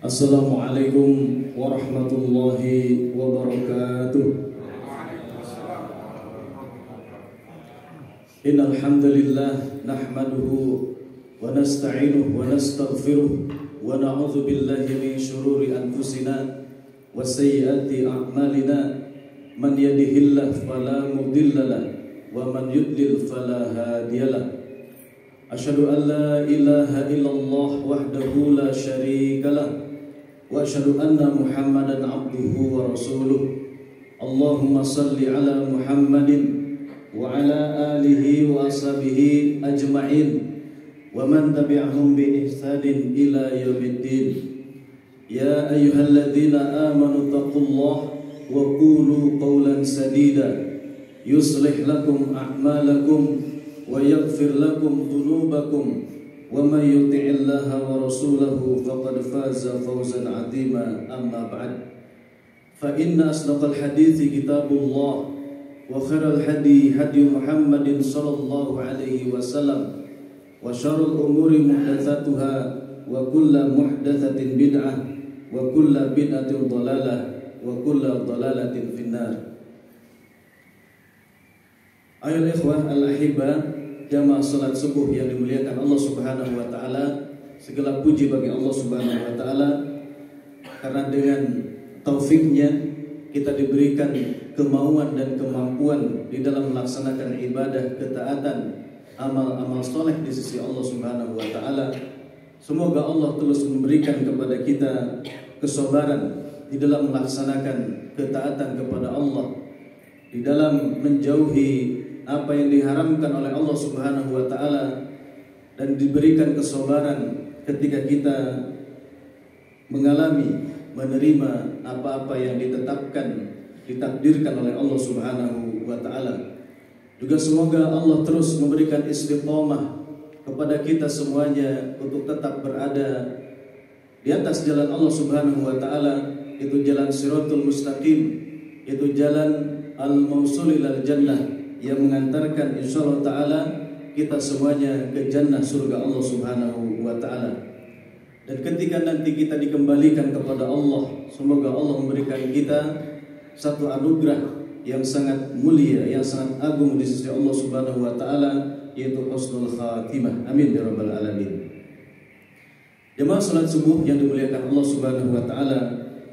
Assalamualaikum warahmatullahi wabarakatuh. Innal hamdalillah nahmaduhu wa nasta'inuhu wa nastaghfiruh wa na'udzu billahi min shururi anfusina wa sayyiati a'malina. Man yahdihillahu fala mudilla lahu wa man yudlil fala hadiyalah. Asyhadu an la ilaha illallah wahdahu la syarika lah wa asyhadu anna Muhammadan abduhu wa rasuluh. Allahumma salli ala Muhammadin wa ala alihi wa ashabihi ajma'in wa man tabi'ahum bi ihsanin ila yaumiddin. Ya ayyuhalladzina amanu taqullaha wa qulu qawlan sadida yuslih lakum a'malakum wa yaghfir lakum dhunubakum wa may yuti'illaha wa rasulahu faqad faza fawzan 'azima. Amma ba'd, fa inna asdaqal hadithi kitabullah wa khairal hadi hadi Muhammadin sallallahu alaihi wasallam wa syarrul umuri muhdatsatuha wa kullu muhdatsatin bid'ah wa kullu bid'atin dhalalah wa kullu dhalalatin finnar. Ayol ikhwah al-ahibba, jamaah salat subuh yang dimuliakan Allah Subhanahu wa taala, segala puji bagi Allah Subhanahu wa taala karena dengan taufiknya kita diberikan kemauan dan kemampuan di dalam melaksanakan ibadah, ketaatan, amal-amal soleh di sisi Allah Subhanahu wa taala. Semoga Allah terus memberikan kepada kita kesabaran di dalam melaksanakan ketaatan kepada Allah, di dalam menjauhi apa yang diharamkan oleh Allah Subhanahu wa taala, dan diberikan kesabaran ketika kita mengalami, menerima apa-apa yang ditakdirkan oleh Allah Subhanahu wa taala. Juga semoga Allah terus memberikan istiqomah kepada kita semuanya untuk tetap berada di atas jalan Allah Subhanahu wa taala, itu jalan Shirathul Mustaqim, itu jalan al-mausul ilal jannah, yang mengantarkan insyaallah ta'ala kita semuanya ke jannah surga Allah Subhanahu wa ta'ala. Dan ketika nanti kita dikembalikan kepada Allah, semoga Allah memberikan kita satu anugerah yang sangat mulia, yang sangat agung di sisi Allah Subhanahu wa ta'ala, yaitu husnul khatimah. Amin ya rabbal alamin. Jemaah salat subuh yang dimuliakan Allah Subhanahu wa ta'ala,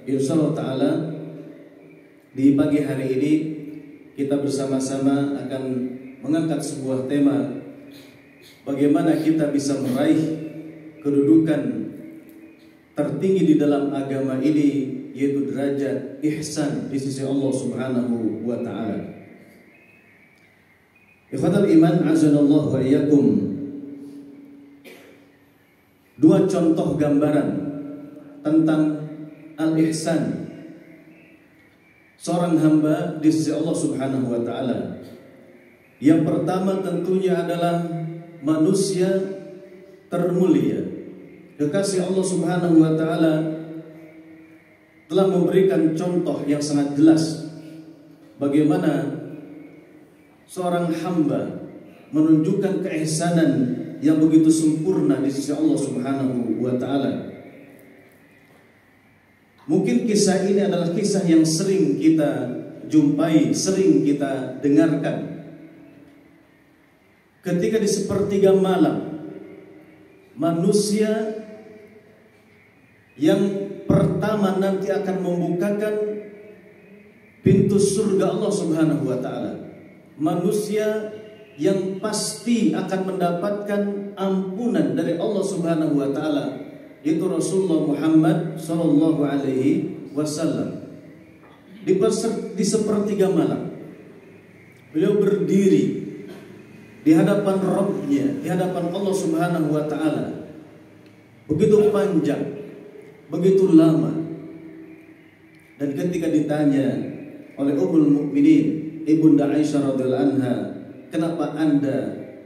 insyaallah ta'ala di pagi hari ini kita bersama-sama akan mengangkat sebuah tema, bagaimana kita bisa meraih kedudukan tertinggi di dalam agama ini, yaitu derajat ihsan di sisi Allah Subhanahu wa taala. Ikhwatal iman azanallahu wa iyyakum. Dua contoh gambaran tentang al-ihsan seorang hamba di sisi Allah Subhanahu wa taala. Yang pertama tentunya adalah manusia termulia. Kekasih Allah Subhanahu wa taala telah memberikan contoh yang sangat jelas bagaimana seorang hamba menunjukkan keihsanan yang begitu sempurna di sisi Allah Subhanahu wa taala. Mungkin kisah ini adalah kisah yang sering kita jumpai, sering kita dengarkan. Ketika di sepertiga malam, manusia yang pertama nanti akan membukakan pintu surga Allah Subhanahu wa taala, manusia yang pasti akan mendapatkan ampunan dari Allah Subhanahu wa taala, itu Rasulullah Muhammad sallallahu alaihi wasallam. Di sepertiga malam beliau berdiri di hadapan Rabbnya, di hadapan Allah Subhanahu wa taala. Begitu panjang, begitu lama. Dan ketika ditanya oleh Ummul Mukminin Ibunda Aisyah radhiyallahu anha, kenapa Anda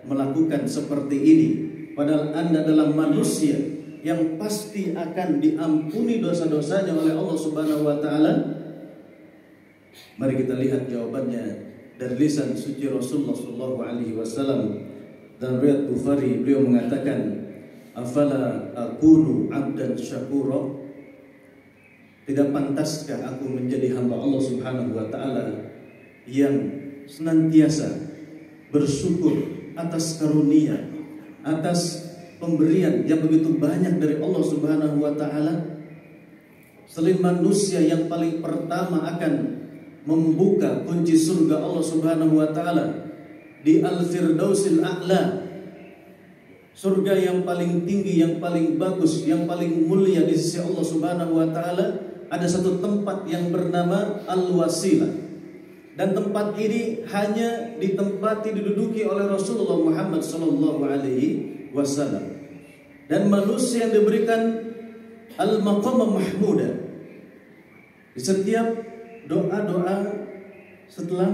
melakukan seperti ini padahal Anda adalah manusia yang pasti akan diampuni dosa-dosanya oleh Allah Subhanahu wa taala? Mari kita lihat jawabannya dari lisan suci Rasulullah sallallahu alaihi wasallam. Dan riwayat Bukhari, beliau mengatakan, afala akunu abdan syakura, tidak pantaskah aku menjadi hamba Allah Subhanahu wa taala yang senantiasa bersyukur atas karunia, atas pemberian yang begitu banyak dari Allah Subhanahu wa taala? Selain manusia yang paling pertama akan membuka kunci surga Allah Subhanahu wa taala di Al-Firdausil A'la, surga yang paling tinggi, yang paling bagus, yang paling mulia di sisi Allah Subhanahu wa taala, ada satu tempat yang bernama Al-Wasilah. Dan tempat ini hanya ditempati, diduduki oleh Rasulullah Muhammad sallallahu alaihi wasallam. Dan manusia yang diberikan Al-Maqam Mahmuda. Di setiap doa-doa setelah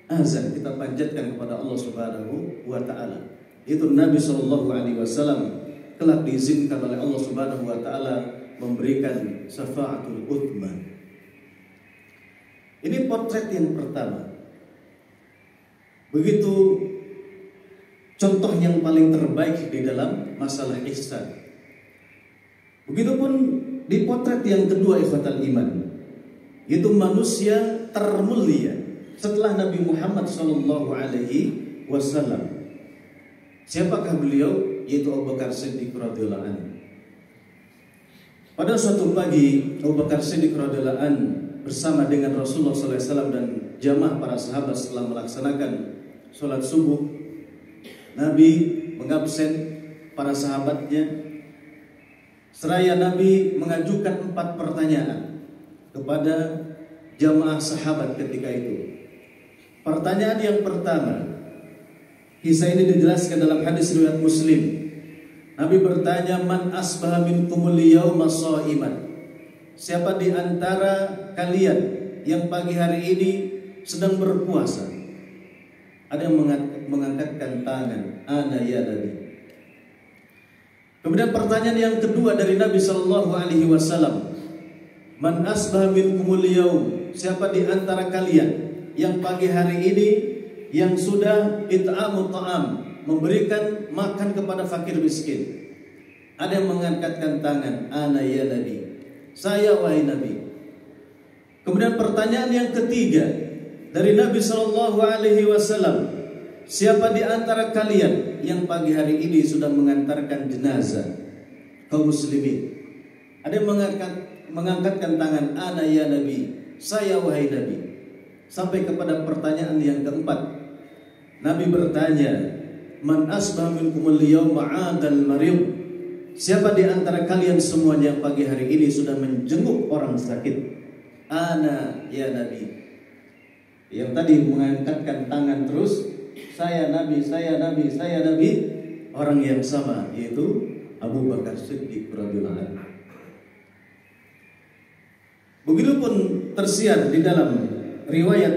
azan kita panjatkan kepada Allah Subhanahu wa taala. Itu Nabi sallallahu alaihi wasallam kelak diizinkan oleh Allah Subhanahu wa taala memberikan syafaatul uthma. Ini potret yang pertama. Begitu contoh yang paling terbaik di dalam masalah ihsan. Begitupun di potret yang kedua, ikhwatal iman, itu manusia termulia setelah Nabi Muhammad sallallahu alaihi wasallam. Siapakah beliau? Yaitu Abu Bakar Siddiq radhiyallahu anhu. Pada suatu pagi, Abu Bakar Siddiq radhiyallahu anhu bersama dengan Rasulullah sallallahu alaihi wasallam dan jamaah para sahabat setelah melaksanakan sholat subuh, Nabi mengabsen para sahabatnya. Seraya Nabi mengajukan 4 pertanyaan kepada jamaah sahabat ketika itu. Pertanyaan yang pertama, kisah ini dijelaskan dalam hadis riwayat Muslim. Nabi bertanya, "Man asbaha minkumul yawma sha'iman?" Siapa di antara kalian yang pagi hari ini sedang berpuasa? Ada yang mengangkatkan tangan, "Ana ya Nabi." Kemudian pertanyaan yang kedua dari Nabi sallallahu alaihi wasallam, "Man asbaha minkumul yawm?" Siapa di antara kalian yang pagi hari ini yang sudah it'amut ta'am, memberikan makan kepada fakir miskin? Ada yang mengangkatkan tangan, "Ana ya Nabi." Saya wahai Nabi. Kemudian pertanyaan yang ketiga dari Nabi sallallahu alaihi wasallam, siapa di antara kalian yang pagi hari ini sudah mengantarkan jenazah kaum muslimin? Ada yang mengangkatkan tangan, "Ana ya Nabi." Saya wahai Nabi. Sampai kepada pertanyaan yang keempat. Nabi bertanya, "Man asbah minkumul yawma 'adal marid?" Siapa di antara kalian semuanya yang pagi hari ini sudah menjenguk orang sakit? "Ana ya Nabi." Yang tadi mengangkatkan tangan terus, "Saya Nabi, saya Nabi, saya Nabi." Orang yang sama yaitu Abu Bakar Siddiq radhiyallahu anhu. Begitupun tersiar di dalam riwayat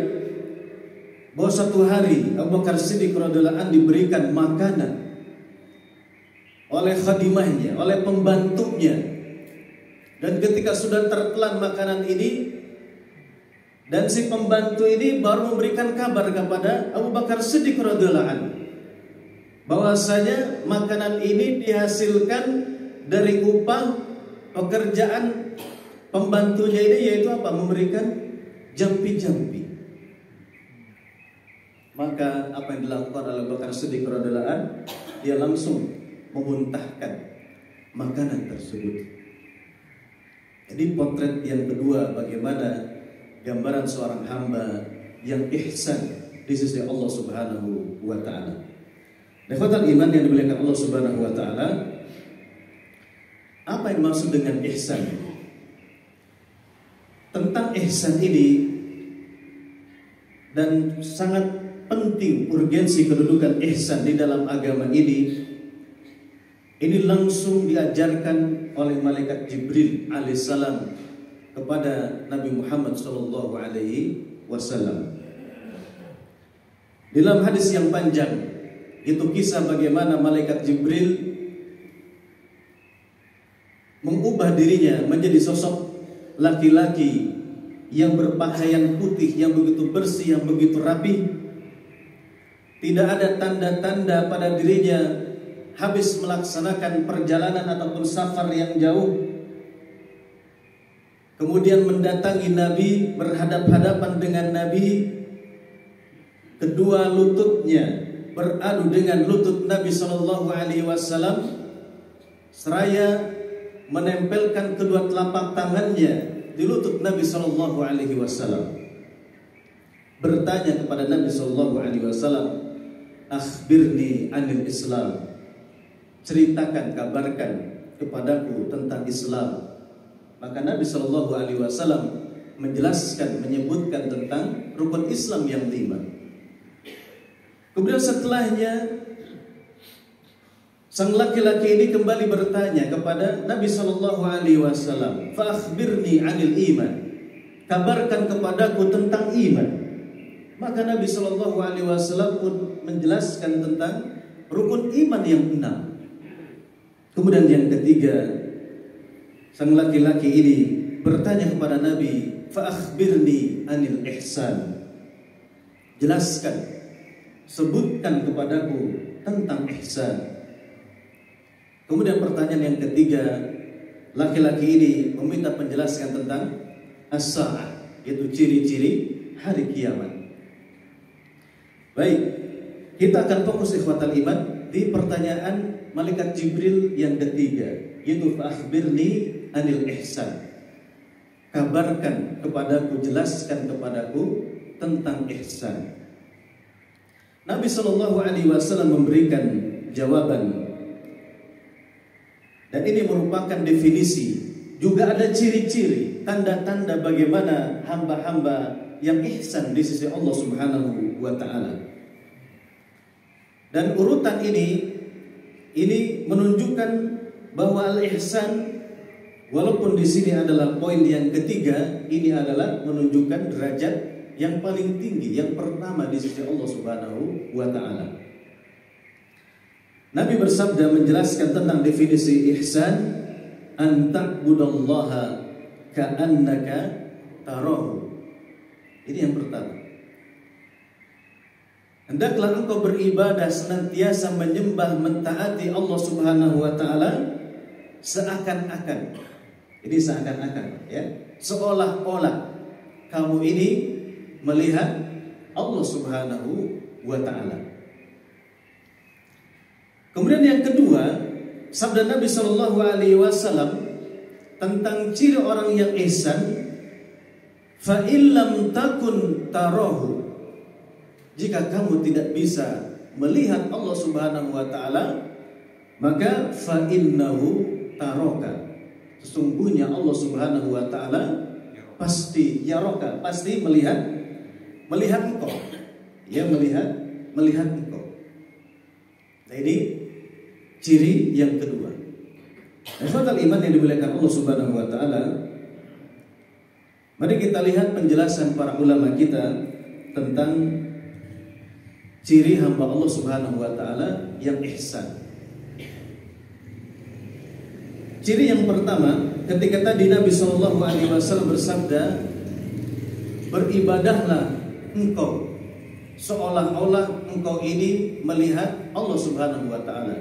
bahwa satu hari Abu Bakar Siddiq radhiyallahu anhu diberikan makanan oleh khadimahnya, oleh pembantunya. Dan ketika sudah tertelan makanan ini, dan si pembantu ini baru memberikan kabar kepada Abu Bakar Siddiq radhiyallahu anhu bahwasanya makanan ini dihasilkan dari upah pekerjaan pembantunya ini, yaitu apa? Memberikan jampi-jampi. Maka apa yang dilakukan oleh Abu Bakar Siddiq radhiyallahu anhu? Dia langsung memuntahkan makanan tersebut. Jadi potret yang kedua, bagaimana gambaran seorang hamba yang ihsan di sisi Allah Subhanahu wa taala. Ikhwatal iman yang dimuliakan Allah Subhanahu wa taala, apa yang dimaksud dengan ihsan? Tentang ihsan ini, dan sangat penting urgensi kedudukan ihsan di dalam agama ini langsung diajarkan oleh malaikat Jibril alaihissalam kepada Nabi Muhammad sallallahu alaihi wasallam. Dalam hadis yang panjang, itu kisah bagaimana malaikat Jibril mengubah dirinya menjadi sosok laki-laki yang berpakaian putih, yang begitu bersih, yang begitu rapi. Tidak ada tanda-tanda pada dirinya habis melaksanakan perjalanan ataupun safar yang jauh. kemudian mendatangi Nabi, berhadap-hadapan dengan Nabi, kedua lututnya beradu dengan lutut Nabi Shallallahu Alaihi Wasallam, seraya menempelkan kedua telapak tangannya di lutut Nabi Shallallahu Alaihi Wasallam, bertanya kepada Nabi Shallallahu Alaihi Wasallam, akhbirni anil Islam, ceritakan, kabarkan kepadaku tentang Islam. Maka Nabi Shallallahu Alaihi Wasallam menjelaskan, menyebutkan tentang rukun Islam yang 5. Kemudian setelahnya sang laki-laki ini kembali bertanya kepada Nabi Shallallahu Alaihi Wasallam, fa akhbirni anil iman, kabarkan kepadaku tentang iman. Maka Nabi Shallallahu Alaihi Wasallam pun menjelaskan tentang rukun iman yang 6. Kemudian yang ketiga, sang laki-laki ini bertanya kepada Nabi, fa akhbirni anil ihsan, jelaskan, sebutkan kepadaku tentang ihsan. Kemudian pertanyaan yang ketiga, laki-laki ini meminta penjelasan tentang as-sa'ah, yaitu ciri-ciri hari kiamat. Baik, kita akan fokus ikhwatal iman di pertanyaan malaikat Jibril yang ketiga, yaitu fa akhbirni anil ihsan, kabarkan kepadaku, jelaskan kepadaku tentang ihsan. Nabi Shallallahu Alaihi Wasallam memberikan jawaban, dan ini merupakan definisi, juga ada ciri-ciri, tanda-tanda bagaimana hamba-hamba yang ihsan di sisi Allah Subhanahu wa Ta'ala. Dan urutan ini menunjukkan bahwa al-ihsan, walaupun di sini adalah poin yang ketiga, ini adalah menunjukkan derajat yang paling tinggi, yang pertama di sisi Allah Subhanahu wa Ta'ala. Nabi bersabda menjelaskan tentang definisi ihsan, an ta'budallaha ka'annaka tarahu. Ini yang pertama. Hendaklah engkau beribadah, senantiasa menyembah, mentaati Allah Subhanahu wa Ta'ala seakan-akan. Ini seakan-akan, ya. Seolah-olah kamu ini melihat Allah Subhanahu wa Ta'ala. Kemudian yang kedua, sabda Nabi Shallallahu Alaihi Wasallam tentang ciri orang yang ihsan, fa illam takun tarahu, jika kamu tidak bisa melihat Allah Subhanahu wa Ta'ala, maka fa innahu taraka, sesungguhnya Allah Subhanahu wa Ta'ala pasti yaraka, pasti melihat engkau, ya, melihat engkau. Nah, ini ciri yang kedua. Ikhwatal iman yang dimuliakan Allah Subhanahu wa Ta'ala, mari kita lihat penjelasan para ulama kita tentang ciri hamba Allah Subhanahu wa Ta'ala yang ihsan. Ciri yang pertama, ketika tadi Nabi Shallallahu Alaihi Wasallam bersabda, beribadahlah engkau seolah-olah engkau ini melihat Allah Subhanahu wa Ta'ala.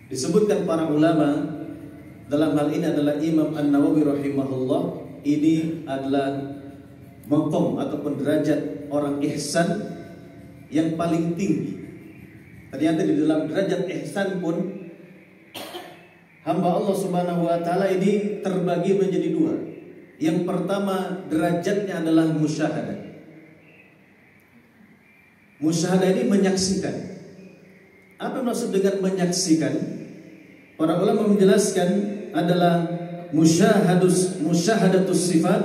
Disebutkan para ulama, dalam hal ini adalah Imam An-Nawawi rahimahullah, ini adalah maqam ataupun derajat orang ihsan yang paling tinggi. Ternyata di dalam derajat ihsan pun hamba Allah Subhanahu wa Ta'ala ini terbagi menjadi dua. Yang pertama, derajatnya adalah musyahadah. Musyahadah ini menyaksikan. Apa maksud dengan menyaksikan? Para ulama menjelaskan adalah musyahadatus sifat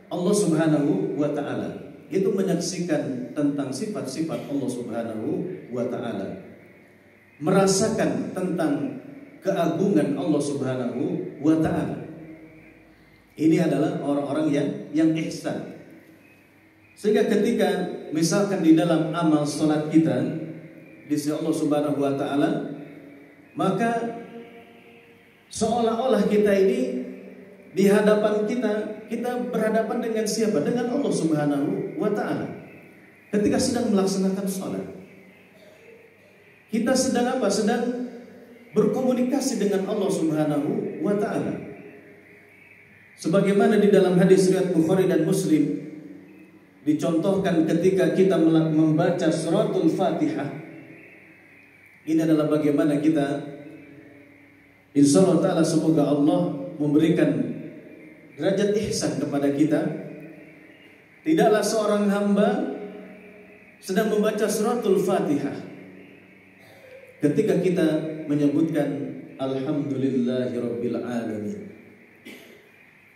Allah Subhanahu wa Ta'ala. Itu menyaksikan tentang sifat-sifat Allah Subhanahu wa Ta'ala, merasakan tentang keagungan Allah Subhanahu wa Ta'ala. Ini adalah orang-orang yang ihsan. Sehingga ketika misalkan di dalam amal salat kita di sisi Allah Subhanahu wa Ta'ala, maka seolah-olah kita ini di hadapan kita berhadapan dengan siapa? Dengan Allah Subhanahu wa Ta'ala. Ketika sedang melaksanakan salat, kita sedang apa? Sedang berkomunikasi dengan Allah Subhanahu wa Ta'ala. Sebagaimana di dalam hadis riwayat Bukhari dan Muslim dicontohkan ketika kita membaca suratul Fatihah. Ini adalah bagaimana kita, insyaallah ta'ala, semoga Allah memberikan derajat ihsan kepada kita. Tidaklah seorang hamba sedang membaca suratul Fatihah ketika kita menyebutkan alhamdulillahirabbil alamin.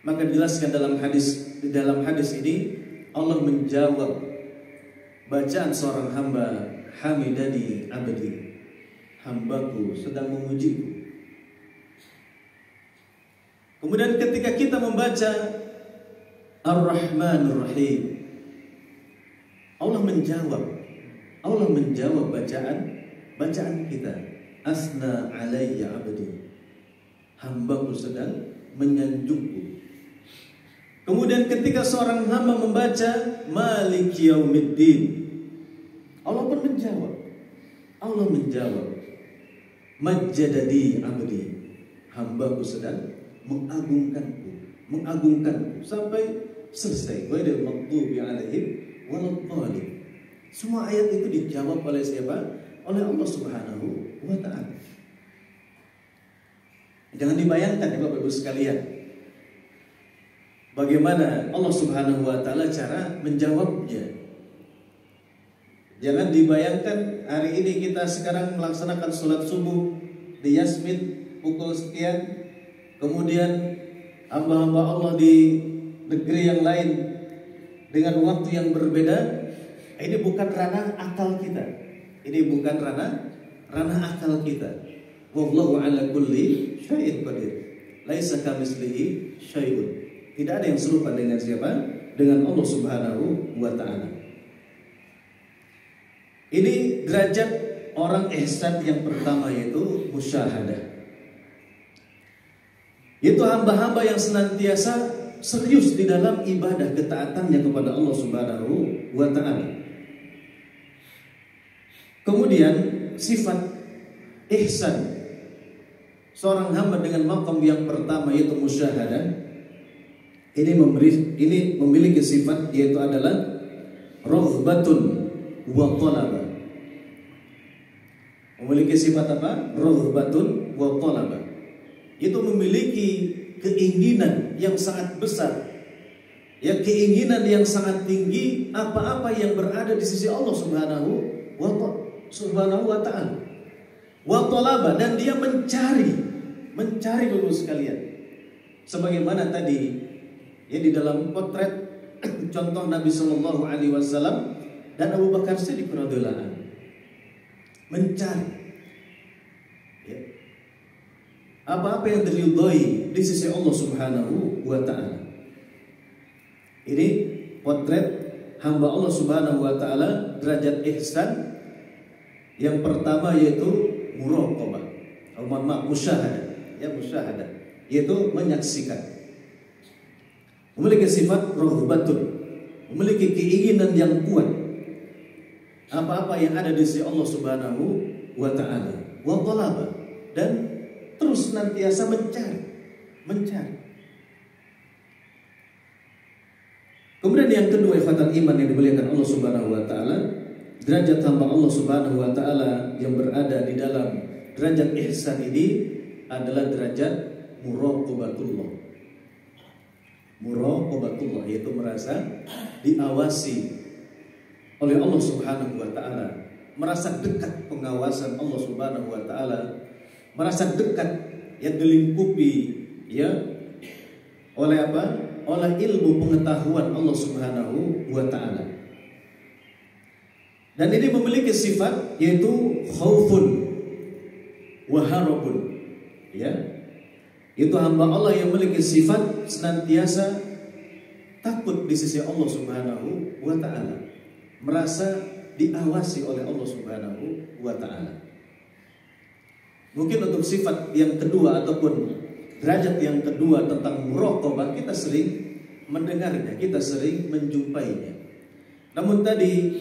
Maka dijelaskan dalam hadis ini Allah menjawab bacaan seorang hamba, hamidani abdi, hambaku sedang memujiku. Kemudian ketika kita membaca Ar-Rahmanur Rahim, Allah menjawab bacaan kita. Asna alayya abdi, hambaku sedang menyanjungku. Kemudian ketika seorang hamba membaca Maliki Yaumiddin, Allah pun menjawab Majjadani abdi, hambaku sedang mengagungkanku sampai selesai. Ghairil maghdubi alaihim waladdallin. Semua ayat itu dijawab oleh siapa? Oleh Allah Subhanahu wa ta'ala. Jangan dibayangkan ya Bapak Ibu sekalian, bagaimana Allah Subhanahu wa ta'ala cara menjawabnya. Jangan dibayangkan hari ini kita sekarang melaksanakan sholat subuh di Yasmin pukul sekian, kemudian hamba-hamba Allah di negeri yang lain dengan waktu yang berbeda. Ini bukan ranah akal kita. Ini bukan ranah akal kita. Wallahu ala kulli syai'in qadir. Laisa kamitslihi syai'un. Tidak ada yang serupa dengan siapa? Dengan Allah Subhanahu wa ta'ala. Ini derajat orang ihsan yang pertama, yaitu musyahadah. Itu hamba-hamba yang senantiasa serius di dalam ibadah ketaatannya kepada Allah Subhanahu wa ta'ala. Kemudian sifat ihsan seorang hamba dengan maqam yang pertama, yaitu musyahadah, ini memiliki sifat, yaitu adalah raghbatun wa talaba. Memiliki sifat apa? Raghbatun wa talaba. Itu memiliki keinginan yang sangat besar, ya, keinginan yang sangat tinggi apa-apa yang berada di sisi Allah Subhanahu wa ta'ala. Wa talaba, dan dia mencari dulu sekalian. Sebagaimana tadi ya di dalam potret contoh Nabi Sallallahu Alaihi Wasallam dan Abu Bakar Siddiq radhiyallahu anhu, mencari ya, apa-apa yang diridhoi di sisi Allah Subhanahu wa ta'ala. Ini potret hamba Allah Subhanahu wa ta'ala, derajat ihsan yang pertama, yaitu muraqabah, musyahadah, ya, musyahadah, yaitu menyaksikan. Memiliki sifat raghbatun, memiliki keinginan yang kuat apa-apa yang ada di sisi Allah Subhanahu wa ta'ala. Wa talaba, dan terus senantiasa mencari. Kemudian yang kedua, ikhwatal iman yang dimuliakan Allah Subhanahu wa ta'ala, derajat hamba Allah Subhanahu wa ta'ala yang berada di dalam derajat ihsan ini adalah derajat muraqabatullah. Muraqabatullah, yaitu merasa diawasi oleh Allah Subhanahu wa ta'ala, merasa dekat pengawasan Allah Subhanahu wa ta'ala, merasa dekat, ya, dilingkupi ya oleh apa? Oleh ilmu pengetahuan Allah Subhanahu wa ta'ala. Dan ini memiliki sifat, yaitu khaufun wa harabun, ya. Itu hamba Allah yang memiliki sifat senantiasa takut di sisi Allah Subhanahu wa ta'ala, merasa diawasi oleh Allah Subhanahu wa ta'ala. Mungkin untuk sifat yang kedua ataupun derajat yang kedua tentang muraqabah, kita sering mendengarnya, kita sering menjumpainya. Namun tadi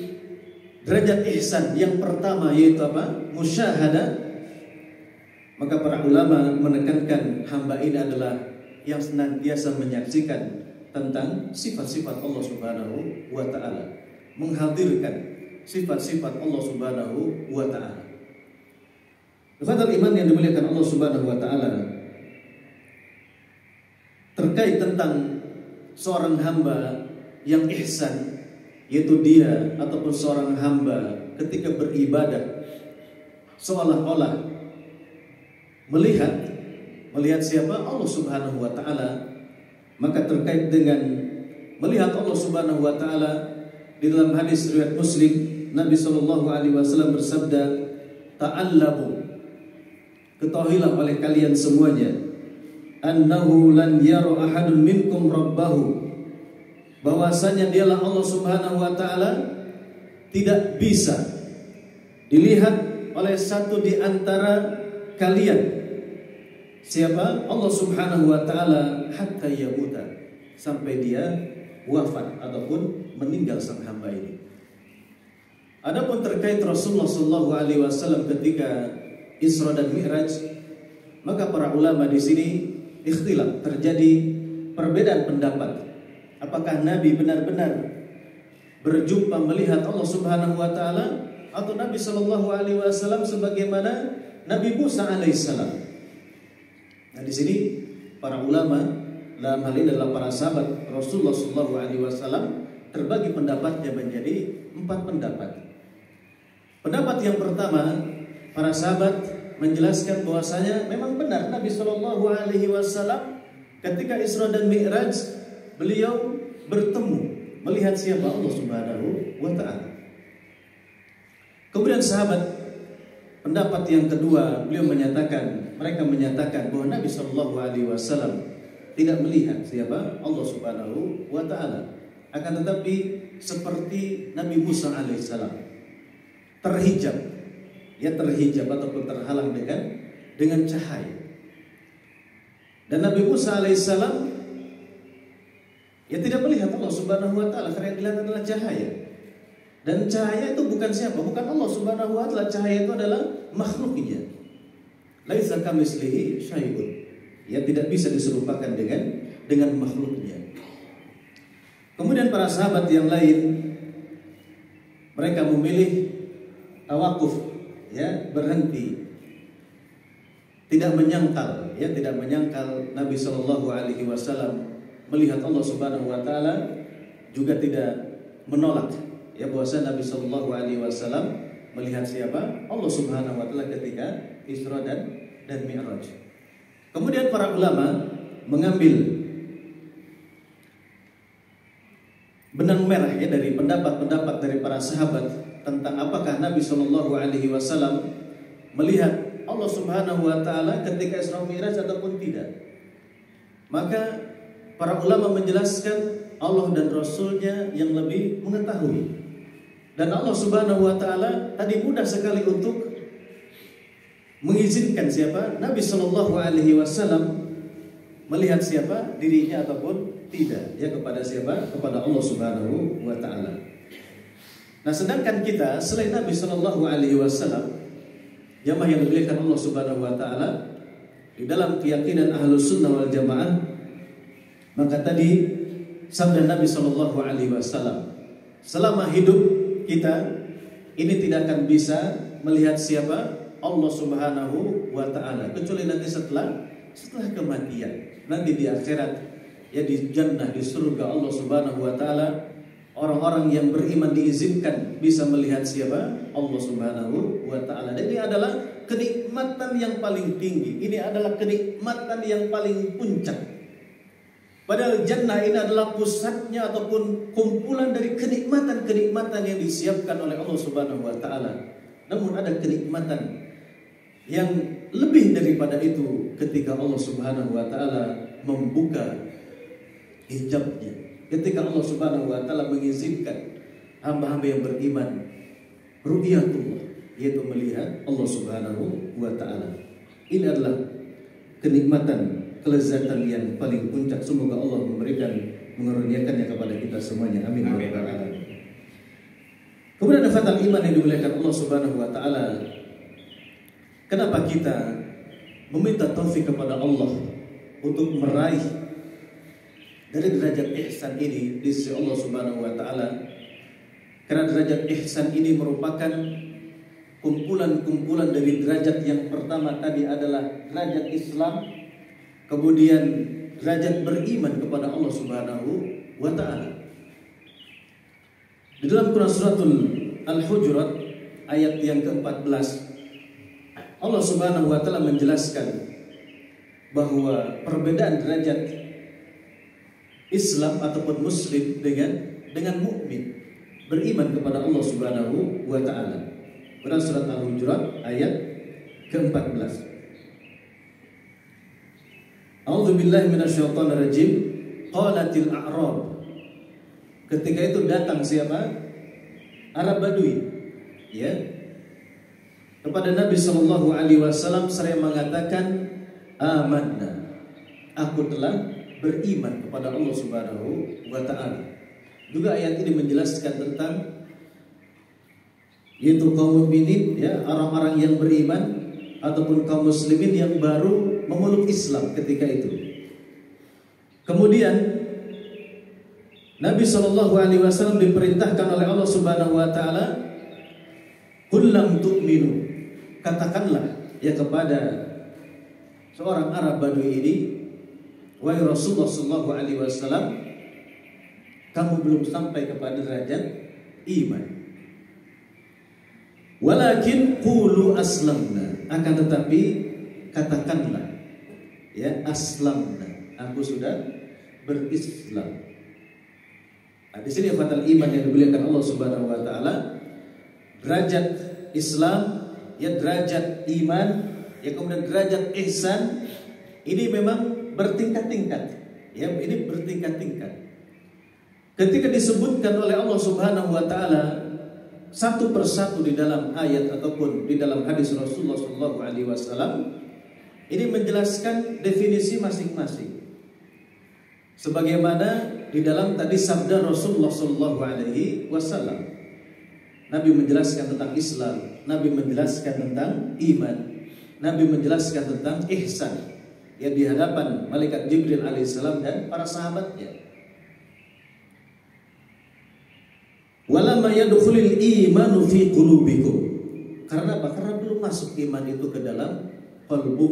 derajat ihsan yang pertama, yaitu apa? Musyahadah. Maka para ulama menekankan hamba ini adalah yang senantiasa menyaksikan tentang sifat-sifat Allah Subhanahu wa taala, menghadirkan sifat-sifat Allah Subhanahu wa taala. Ikhwatal iman yang dimuliakan Allah Subhanahu wa taala, terkait tentang seorang hamba yang ihsan, yaitu dia ataupun seorang hamba ketika beribadah seolah-olah melihat siapa? Allah Subhanahu wa taala. Maka terkait dengan melihat Allah Subhanahu wa taala, di dalam hadis riwayat Muslim, Nabi sallallahu alaihi wasallam bersabda, "Ta'allamu, ketahuilah oleh kalian semuanya, annahu lan yara ahadun minkum rabbahu, bahwasanya dialah Allah Subhanahu wa taala tidak bisa dilihat oleh satu di antara kalian." Siapa? Allah Subhanahu wa taala, hatta yamuta, sampai dia wafat ataupun meninggal sang hamba ini. Adapun terkait Rasulullah sallallahu alaihi wasallam ketika Isra dan Mi'raj, maka para ulama di sini ikhtilaf, terjadi perbedaan pendapat. Apakah Nabi benar-benar berjumpa melihat Allah Subhanahu wa taala, atau Nabi sallallahu alaihi wasallam sebagaimana Nabi Musa alaihissalam? Nah, di sini para ulama dalam hal ini adalah para sahabat Rasulullah sallallahu alaihi wasallam terbagi pendapatnya menjadi 4 pendapat. Pendapat yang pertama, para sahabat menjelaskan bahwasanya memang benar Nabi sallallahu alaihi wasallam ketika Isra dan Mi'raj beliau bertemu melihat siapa? Allah Subhanahu wa taala. Kemudian sahabat pendapat yang kedua, mereka menyatakan bahwa Nabi sallallahu alaihi wasallam tidak melihat siapa? Allah Subhanahu wa taala. Akan tetapi seperti Nabi Musa alaihissalam terhijab ataupun terhalang dengan cahaya. Dan Nabi Musa alaihissalam tidak melihat Allah Subhanahu wa taala karena yang dilihat adalah cahaya. Dan cahaya itu bukan siapa? Bukan Allah Subhanahu wa taala. Cahaya itu adalah makhluknya. Laisa kamitslihi syai'un. Ya, tidak bisa diserupakan dengan makhluknya. Kemudian para sahabat yang lain, mereka memilih tawakuf, berhenti, tidak menyangkal Nabi sallallahu alaihi wasallam melihat Allah Subhanahu wa taala, juga tidak menolak bahwasanya Nabi sallallahu alaihi wasallam melihat siapa? Allah Subhanahu wa taala ketika Isra dan Mi'raj. Kemudian para ulama mengambil benang merah dari pendapat-pendapat dari para sahabat tentang apakah Nabi sallallahu alaihi wasallam melihat Allah Subhanahu wa taala ketika Isra Mi'raj ataupun tidak. Maka para ulama menjelaskan Allah dan Rasulnya yang lebih mengetahui. Dan Allah Subhanahu wa taala tadi mudah sekali untuk mengizinkan siapa? Nabi sallallahu alaihi wasallam melihat siapa? Dirinya ataupun tidak, kepada siapa? Kepada Allah Subhanahu wa taala. Nah, sedangkan kita selain Nabi sallallahu alaihi wasallam, jamaah yang dimuliakan Allah Subhanahu wa taala, di dalam keyakinan Ahlus Sunnah wal Jamaah, maka tadi sabda Nabi sallallahu alaihi wasallam, selama hidup kita ini tidak akan bisa melihat siapa? Allah Subhanahu wa taala, kecuali nanti setelah kematian. Nanti di akhirat, di jannah, di surga Allah Subhanahu wa taala, orang-orang yang beriman diizinkan bisa melihat siapa? Allah Subhanahu wa taala. Dan ini adalah kenikmatan yang paling tinggi. Ini adalah kenikmatan yang paling puncak. Padahal jannah ini adalah pusatnya ataupun kumpulan dari kenikmatan-kenikmatan yang disiapkan oleh Allah Subhanahu wa taala. Namun ada kenikmatan yang lebih daripada itu ketika Allah Subhanahu wa taala membuka hijabnya. Ketika Allah Subhanahu wa taala mengizinkan hamba-hamba yang beriman ru'yatullah, yaitu melihat Allah Subhanahu wa taala. Ini adalah kenikmatan, kelezatan yang paling puncak. Semoga Allah mengaruniakannya kepada kita semuanya. Amin. Kemudian ada fatal iman yang dimuliakan Allah Subhanahu wa taala. Kenapa kita meminta taufik kepada Allah untuk meraih dari derajat ihsan ini di sisi Allah Subhanahu wa taala. Karena derajat ihsan ini merupakan kumpulan-kumpulan dari derajat yang pertama tadi adalah derajat Islam, kemudian derajat beriman kepada Allah Subhanahu wa taala. Di dalam Quran suratul Al-Hujurat ayat yang ke-14, Allah Subhanahu wa taala menjelaskan bahwa perbedaan derajat Islam ataupun muslim dengan mukmin beriman kepada Allah Subhanahu wa taala. Quran surat Al-Hujurat ayat ke-14. A'udzu billahi minasyaitonir rajim. Qalatil a'rab. Ketika itu datang siapa? Arab Badui, ya, kepada Nabi sallallahu alaihi wasallam seraya mengatakan, amanna, aku telah beriman kepada Allah Subhanahu wa taala. Juga ayat ini menjelaskan tentang yaitu kaum mukminin, ya, orang-orang yang beriman ataupun kaum muslimin yang baru memeluk Islam ketika itu. Kemudian Nabi sallallahu alaihi wasallam diperintahkan oleh Allah Subhanahu wa taala, "Qul lam tu'minu." Katakanlah ya kepada seorang Arab Badui ini, wahai Rasulullah sallallahu alaihi wasallam, kamu belum sampai kepada derajat iman. Walakin qulu aslamna, akan tetapi katakanlah ya aslamna, aku sudah berislam. Nah, di sini fatal iman yang dimuliakan Allah Subhanahu wa taala, derajat Islam, ya derajat iman, ya kemudian derajat ihsan ini memang bertingkat-tingkat. Ya, ini bertingkat-tingkat. Ketika disebutkan oleh Allah Subhanahu wa taala satu persatu di dalam ayat ataupun di dalam hadis Rasulullah sallallahu alaihi wasallam, ini menjelaskan definisi masing-masing. Sebagaimana di dalam tadi sabda Rasulullah sallallahu alaihi wasallam, Nabi menjelaskan tentang Islam, Nabi menjelaskan tentang iman, Nabi menjelaskan tentang ihsan, ya di hadapan malaikat Jibril alaihissalam dan para sahabatnya. Walamma yadkhulul imanu fi qulubikum. Karena apa? Karena belum masuk iman itu ke dalam qalbu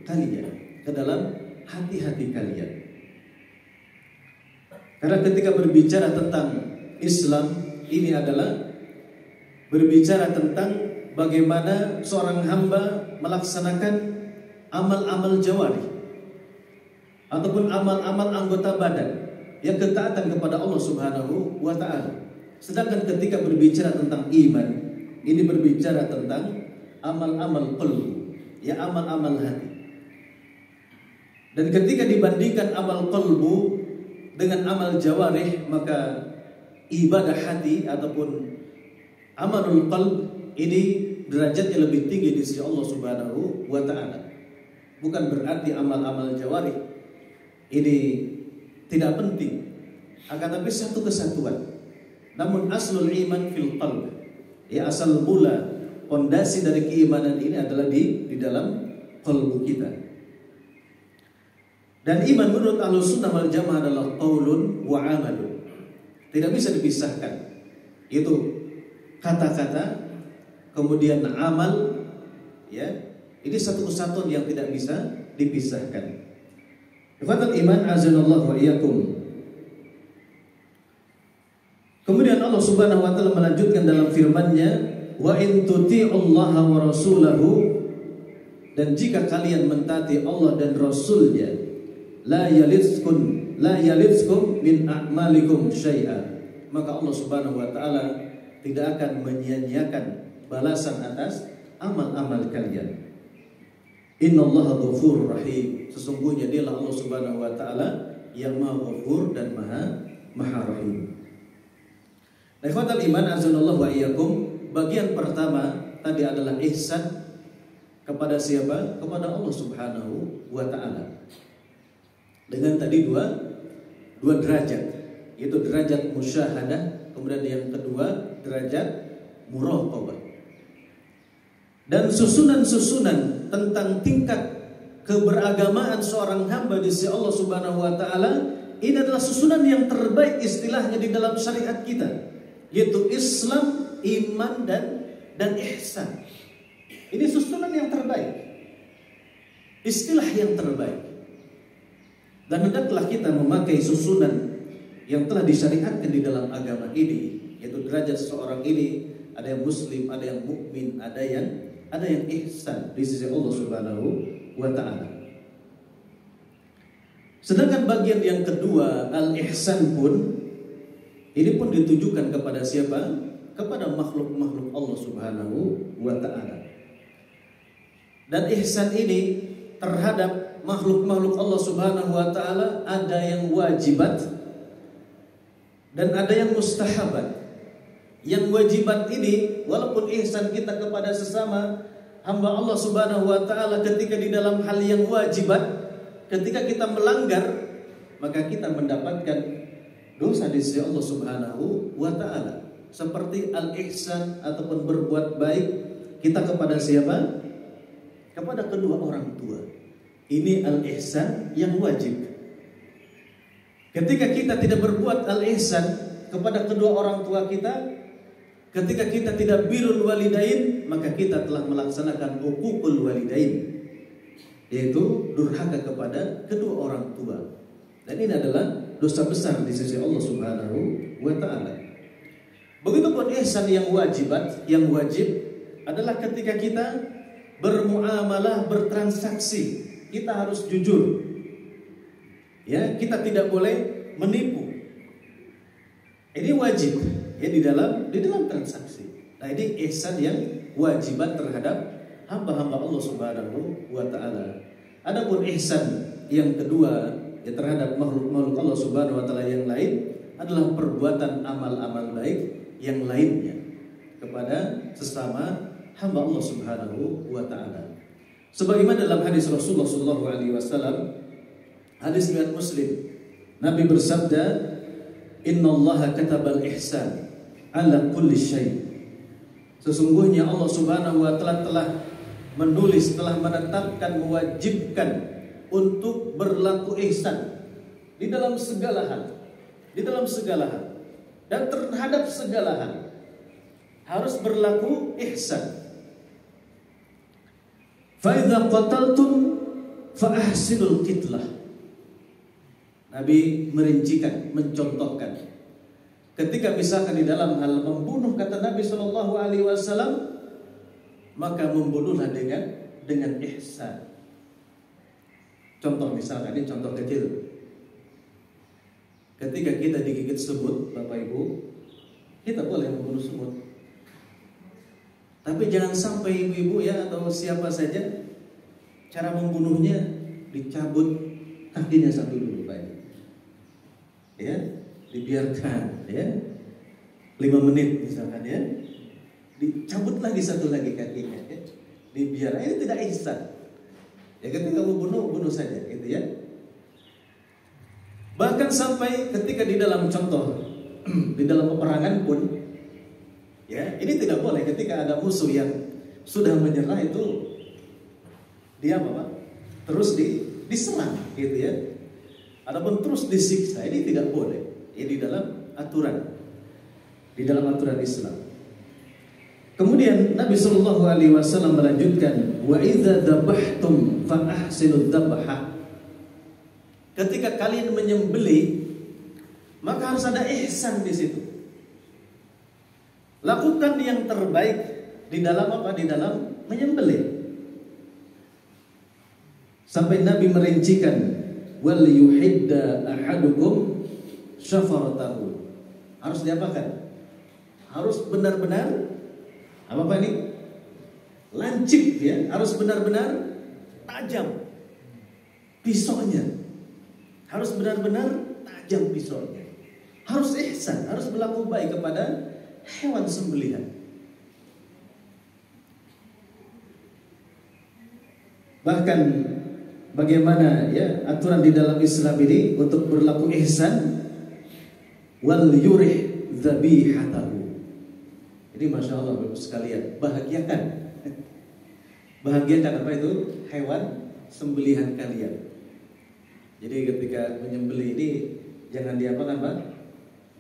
kalian, ke dalam hati-hati kalian. Karena ketika berbicara tentang Islam, ini adalah berbicara tentang bagaimana seorang hamba melaksanakan amal-amal jawari ataupun amal-amal anggota badan yang ketaatan kepada Allah Subhanahu wa taala. Sedangkan ketika berbicara tentang iman, ini berbicara tentang amal-amal qalbu, ya amal-amal hati. Dan ketika dibandingkan amal qalbu dengan amal jawarih, maka ibadah hati ataupun amalul qalb ini derajatnya lebih tinggi di sisi Allah Subhanahu wa taala. Bukan berarti amal-amal jawarih ini tidak penting, akan tapi satu kesatuan. Namun aslul iman fil qalb, ya asal mula pondasi dari keimanan ini adalah di dalam qalbu kita. Dan iman menurut Ahlussunnah wal Jamaah adalah qaulun wa amalun. Tidak bisa dipisahkan. Itu kata-kata kemudian amal, ya. Ini satu kesatuan yang tidak bisa dipisahkan. Ikhwatul iman azanallahu wa iyyakum. Kemudian Allah Subhanahu wa taala melanjutkan dalam firman-Nya, wa in tuti'ullaha wa rasulahu, dan jika kalian mentaati Allah dan Rasul-Nya, la yalitskum min a'malikum syai'a, maka Allah Subhanahu wa taala tidak akan menyia-nyiakan balasan atas amal-amal kalian. Innallaha ghafurur rahim, sesungguhnya Dialah Allah Subhanahu wa taala yang Maha Ghafur dan Maha Rahim. Ikhwatal iman azanallahu wa iyyakum, bagian pertama tadi adalah ihsan kepada siapa? Kepada Allah Subhanahu wa taala. Dengan tadi dua derajat, yaitu derajat musyahadah, kemudian yang kedua derajat muraqabah. Dan susunan-susunan tentang tingkat keberagamaan seorang hamba di sisi Allah Subhanahu wa taala, ini adalah susunan yang terbaik istilahnya di dalam syariat kita, yaitu Islam, iman dan ihsan. Ini susunan yang terbaik, istilah yang terbaik. Dan hendaklah kita memakai susunan yang telah disyariatkan di dalam agama ini, yaitu derajat seorang ini ada yang muslim, ada yang mukmin, ada yang ihsan di sisi Allah Subhanahu wa taala. Sedangkan bagian yang kedua, al-ihsan pun ini pun ditujukan kepada siapa? Kepada makhluk-makhluk Allah Subhanahu wa taala. Dan ihsan ini terhadap makhluk-makhluk Allah Subhanahu wa taala ada yang wajibat dan ada yang mustahabat. Yang wajibat ini, walaupun ihsan kita kepada sesama hamba Allah Subhanahu wa taala ketika di dalam hal yang wajibat, ketika kita melanggar, maka kita mendapatkan dosa di sisi Allah Subhanahu wa taala. Seperti al-ihsan ataupun berbuat baik kita kepada siapa? Kepada kedua orang tua. Ini al-ihsan yang wajib. Ketika kita tidak berbuat al-ihsan kepada kedua orang tua kita, ketika kita tidak birrul walidain, maka kita telah melaksanakan uququl walidain, yaitu durhaka kepada kedua orang tua. Dan ini adalah dosa besar di sisi Allah Subhanahu wa taala. Begitupun ihsan yang wajib adalah ketika kita bermuamalah, bertransaksi, kita harus jujur. Ya, kita tidak boleh menipu. Ini wajib ya di dalam transaksi. Nah, ini ihsan yang wajibat terhadap hamba-hamba Allah Subhanahu wa taala. Adapun ihsan yang kedua ya terhadap makhluk-makhluk Allah Subhanahu wa taala yang lain adalah perbuatan amal-amal baik yang lainnya kepada sesama hamba Allah Subhanahu wa taala. Sebagaimana dalam hadis Rasulullah sallallahu alaihi wasallam, hadis riwayat Muslim, Nabi bersabda, "Innallaha katabal ihsan ala kulli syai." Sesungguhnya Allah Subhanahu wa taala telah menulis, telah menetapkan, mewajibkan untuk berlaku ihsan di dalam segala hal. Di dalam segala hal dan terhadap segala hal harus berlaku ihsan. Fa idza qataltum fa ahsinul qitlah. Nabi merincikan, mencontohkan. Ketika misalkan di dalam hal membunuh, kata Nabi Shallallahu Alaihi Wasallam, maka membunuhlah dengan ihsan. Contoh misalkan, ini contoh kecil. Ketika kita digigit semut, Bapak Ibu, kita boleh membunuh semut. Tapi jangan sampai ibu-ibu ya atau siapa saja, cara membunuhnya dicabut kakinya satu dulu, Pak. Ya, dibiarkan ya 5 menit misalkan ya, dicabut lagi satu lagi kakinya ya. Dibiarkan, ini tidak ihsan. Ya ketika mau bunuh saja gitu ya. Bahkan sampai ketika di dalam contoh di dalam peperangan pun ya, ini tidak boleh ketika ada musuh yang sudah menyerah itu dia apa? Terus diserang gitu ya. Adapun terus disiksa, ini tidak boleh. Ini di dalam aturan Islam. Kemudian Nabi Shallallahu Alaihi Wasallam melanjutkan, wa idza dzabhtum fa ahsinudz dzabha. Ketika kalian menyembelih, maka harus ada ihsan di situ. Lakukan yang terbaik di dalam apa? Di dalam menyembelih. Sampai Nabi merincikan, wal yuhidda ahadukum syafaratahu. Harus diapakan? Harus benar-benar apa ini? Lancip ya, harus benar-benar tajam pisaunya. Harus benar-benar tajam pisaunya. Harus ihsan, harus berlaku baik kepada hewan sembelihan. Bahkan bagaimana ya aturan di dalam Islam ini untuk berlaku ihsan, wal yurih dzabihatahu. Ini Masya Allah Bapak sekalian, bahagiakan apa itu hewan sembelihan kalian. Jadi ketika menyembelih ini jangan diapakan Pak?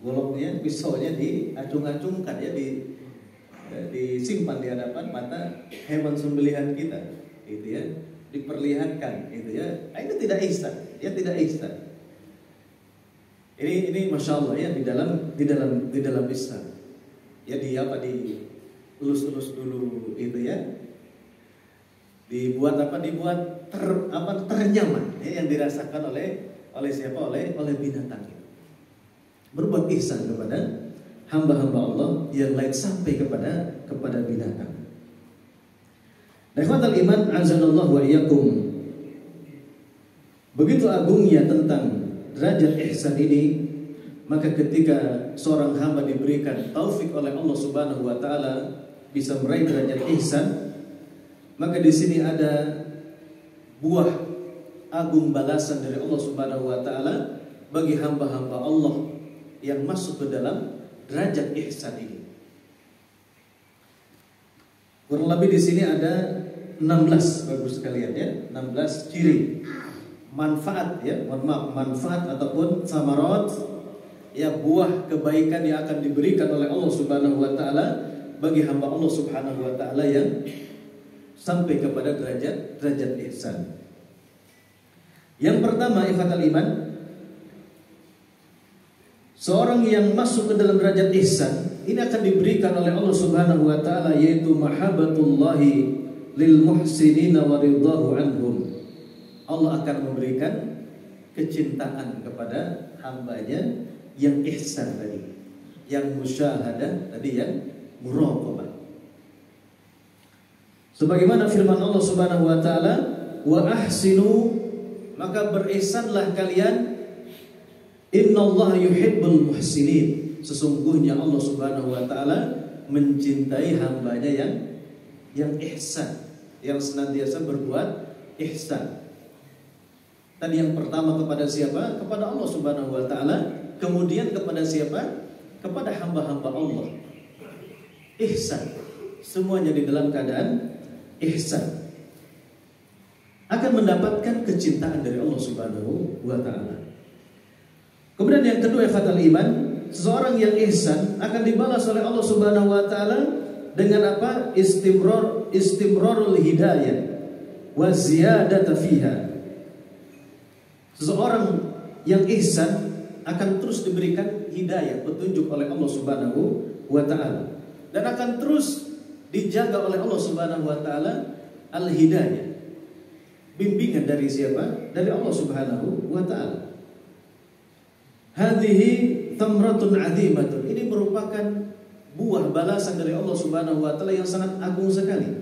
Goloknya, pisaunya diacung-acungkan ya, disimpan di hadapan mata hewan sembelihan kita, gitu ya, diperlihatkan, gitu ya. Nah, itu tidak ihsan, ya tidak ihsan. Ini masya Allah ya di dalam Islam. Ya dielus-elus dulu itu ya. Dibuat ternyaman ya, yang dirasakan oleh siapa? Oleh binatang. Berbuat ihsan kepada hamba-hamba Allah yang lain sampai kepada binatang. Ikhwatal iman azanallahu wa iyyakum. Begitu agungnya tentang derajat ihsan ini, maka ketika seorang hamba diberikan taufik oleh Allah Subhanahu wa taala bisa meraih derajat ihsan, maka di sini ada buah agung balasan dari Allah Subhanahu wa taala bagi hamba-hamba Allah yang masuk ke dalam derajat ihsan ini. Kurang lebih di sini ada 16 bagus sekalian ya, 16 ciri manfaat ya, manfaat ataupun samarat ya, buah kebaikan yang akan diberikan oleh Allah Subhanahu wa taala bagi hamba Allah Subhanahu wa taala yang sampai kepada derajat ihsan. Yang pertama, ikhwatal iman, seorang yang masuk ke dalam derajat ihsan ini akan diberikan oleh Allah Subhanahu wa taala yaitu mahabbatullahi lil muhsinina wa ridahu anhum. Allah akan memberikan kecintaan kepada hambanya yang ihsan tadi, yang musyahadah tadi, yang muraqabah. Sebagaimana firman Allah Subhanahu wa taala, wa ahsinu, maka berihsanlah kalian, innallaha yuhibbul muhsinin, sesungguhnya Allah Subhanahu wa taala mencintai hambanya yang ihsan, yang senantiasa berbuat ihsan. Tadi yang pertama kepada siapa? Kepada Allah Subhanahu wa taala, kemudian kepada siapa? Kepada hamba-hamba Allah. Ihsan, semuanya di dalam keadaan ihsan, akan mendapatkan kecintaan dari Allah Subhanahu wa taala. Kemudian yang kedua, ikhwatal iman, seseorang yang ihsan akan dibalas oleh Allah Subhanahu wa taala dengan apa? Istimrarul hidayah wa ziyadata fiha. Seseorang yang ihsan akan terus diberikan hidayah, petunjuk oleh Allah Subhanahu wa taala, dan akan terus dijaga oleh Allah Subhanahu wa taala al-hidayah, bimbingan dari siapa? Dari Allah Subhanahu wa taala. Hadhihi thamratun 'azimatun. Ini merupakan buah balasan dari Allah Subhanahu wa taala yang sangat agung sekali.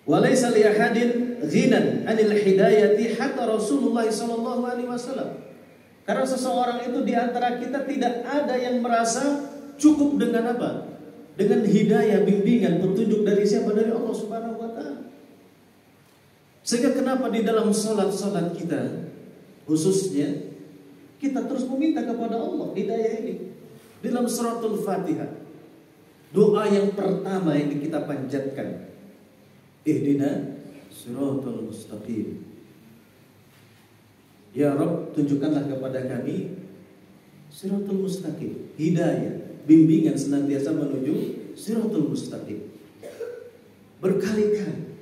Walaysa li ahadin ghinan 'anil hidayati hatta Rasulullah sallallahu alaihi wasallam. Karena seseorang itu di antara kita tidak ada yang merasa cukup dengan apa? Dengan hidayah, bimbingan, petunjuk dari siapa? Dari Allah Subhanahu wa taala. Sehingga kenapa di dalam salat-salat kita khususnya kita terus meminta kepada Allah hidayah ini. Di dalam suratul Fatihah, doa yang pertama yang kita panjatkan, Ihdina siratal mustaqim. Ya Rabb, tunjukkanlah kepada kami siratal mustaqim, hidayah, bimbingan senantiasa menuju siratal mustaqim. Berkali-kali.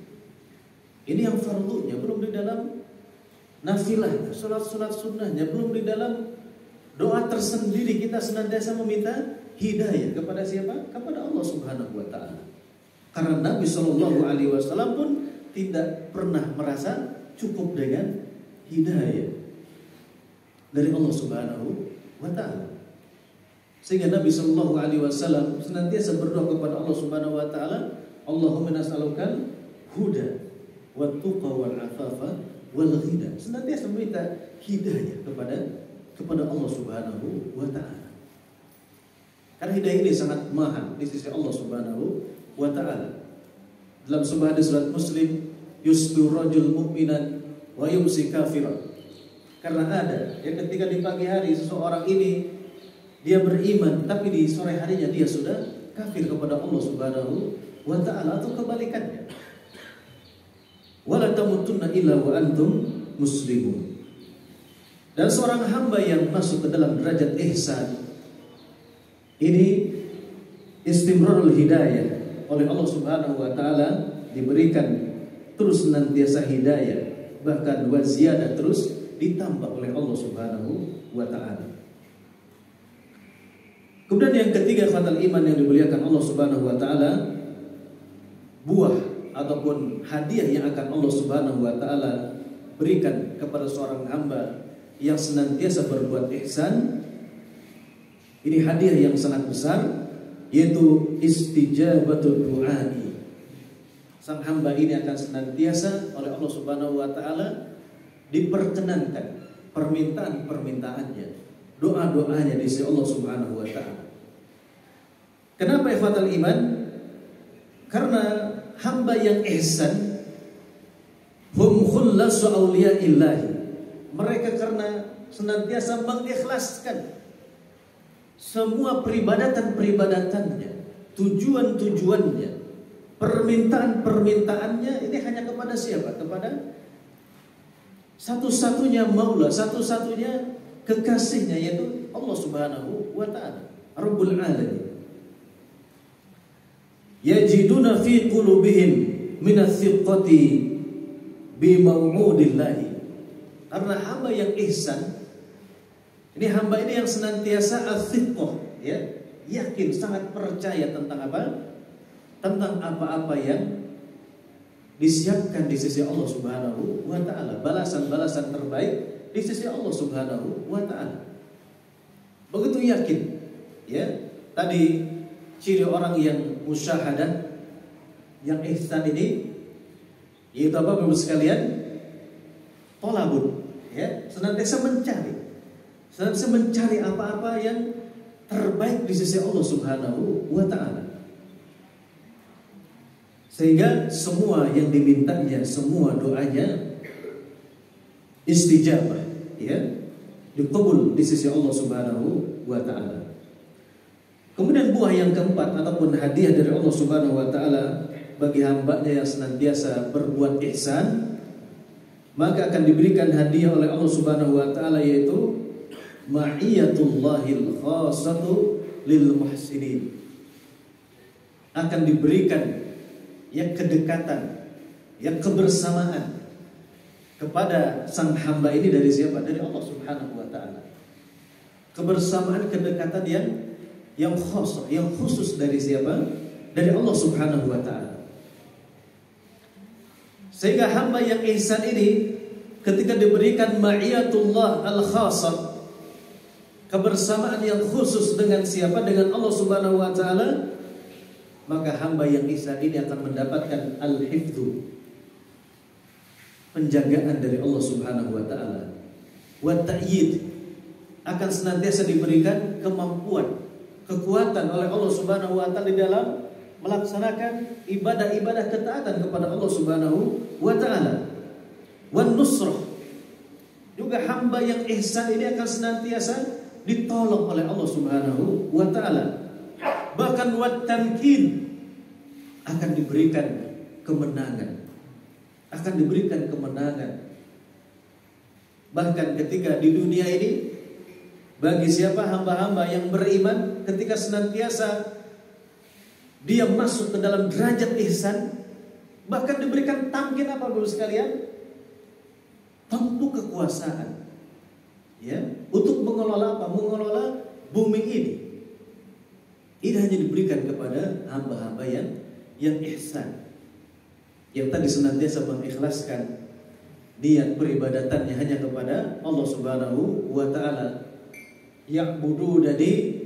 Ini yang fardunya, belum di dalam nafilahnya, salat-salat sunnahnya, belum di dalam doa tersendiri kita senantiasa meminta hidayah kepada siapa? Kepada Allah Subhanahu wa taala. Karena Nabi Shallallahu alaihi wasallam pun tidak pernah merasa cukup dengan hidayah dari Allah Subhanahu wa taala. Sehingga Nabi Shallallahu alaihi wasallam senantiasa berdoa kepada Allah Subhanahu wa taala, Allahumma nas'alukal huda wat tuqa wal afafa wal ghina. Senantiasa meminta hidayah kepada Allah Subhanahu wa taala. Karena hidayah ini sangat mahal di sisi Allah Subhanahu wa ta'ala. Dalam sebuah hadis riwayat Muslim, yusbihu rajul mu'minan wa yumsi kafiran. Karena ada ya, ketika di pagi hari seseorang ini dia beriman, tapi di sore harinya dia sudah kafir kepada Allah Subhanahu wa ta'ala, atau kebalikannya. wala tamutunna illa wa antum muslimun. Dan seorang hamba yang masuk ke dalam derajat ihsan ini istimrarul hidayah oleh Allah Subhanahu wa taala, diberikan terus senantiasa hidayah, bahkan wa ziyadah, terus ditambah oleh Allah Subhanahu wa taala. Kemudian yang ketiga, fatal iman yang dimuliakan Allah Subhanahu wa taala, buah ataupun hadiah yang akan Allah Subhanahu wa taala berikan kepada seorang hamba yang senantiasa berbuat ihsan. Ini hadiah yang sangat besar, yaitu istijabatul du'ai. Sang hamba ini akan senantiasa oleh Allah Subhanahu wa taala diperkenankan permintaan-permintaannya, doa-doanya di sisi Allah Subhanahu wa taala. Kenapa ikhwatal iman? Karena hamba yang ihsan hum khullasu awliyaillahi. Mereka karena senantiasa mengikhlaskan semua peribadatan-peribadatannya, tujuan-tujuannya, permintaan-permintaannya ini hanya kepada siapa? Kepada satu-satunya maula, satu-satunya kekasihnya, yaitu Allah Subhanahu wa taala, Rabbul Alamin. Yajiduna fi qulubihim minathiqati bi maw'udillahi. Karena hamba yang ihsan ini, hamba ini yang senantiasa as-sidqah, ya, yakin, sangat percaya tentang apa? Tentang apa-apa yang disiapkan di sisi Allah Subhanahu wa taala, balasan-balasan terbaik di sisi Allah Subhanahu wa taala. Begitu yakin, ya. Tadi ciri orang yang musyahadah, yang ihsan ini, yaitu apa Bapak sekalian? Tolabun, ya, senantiasa mencari apa-apa yang terbaik di sisi Allah Subhanahu wa taala. Sehingga semua yang dimintanya, semua doanya istijabah, ya, dikabul di sisi Allah Subhanahu wa taala. Kemudian buah yang keempat ataupun hadiah dari Allah Subhanahu wa taala bagi hambanya yang senantiasa berbuat ihsan, maka akan diberikan hadiah oleh Allah Subhanahu wa taala, yaitu ma'iyatullahil khassatu lil muhsinin. Akan diberikan ya kedekatan, ya kebersamaan kepada sang hamba ini dari siapa? Dari Allah Subhanahu wa taala. Kebersamaan, kedekatan yang khusus, yang khusus dari siapa? Dari Allah Subhanahu wa taala. Sehingga hamba yang ihsan ini ketika diberikan ma'iyatullah al-khassah, kebersamaan yang khusus dengan siapa? Dengan Allah Subhanahu wa taala, maka hamba yang ihsan ini akan mendapatkan al-hifdzu, penjagaan dari Allah Subhanahu wa taala. Wa ta'yid, akan senantiasa diberikan kemampuan, kekuatan oleh Allah Subhanahu wa taala di dalam melaksanakan ibadah-ibadah ketaatan kepada Allah Subhanahu wa taala. Wan nusrah, juga hamba yang ihsan ini akan senantiasa ditolong oleh Allah Subhanahu wa taala. Bahkan wat tamkin, akan diberikan kemenangan. Akan diberikan kemenangan. Bahkan ketika di dunia ini, bagi siapa hamba-hamba yang beriman, ketika senantiasa dia masuk ke dalam derajat ihsan, bahkan diberikan tamkin apa Bapak sekalian? Tampuk kekuasaan, ya, untuk mengelola apa? Mengelola bumi ini. Ini hanya diberikan kepada hamba-hamba yang ihsan, yang tadi senantiasa mengikhlaskan niat peribadatannya hanya kepada Allah Subhanahu wa taala. Ya'budu, dari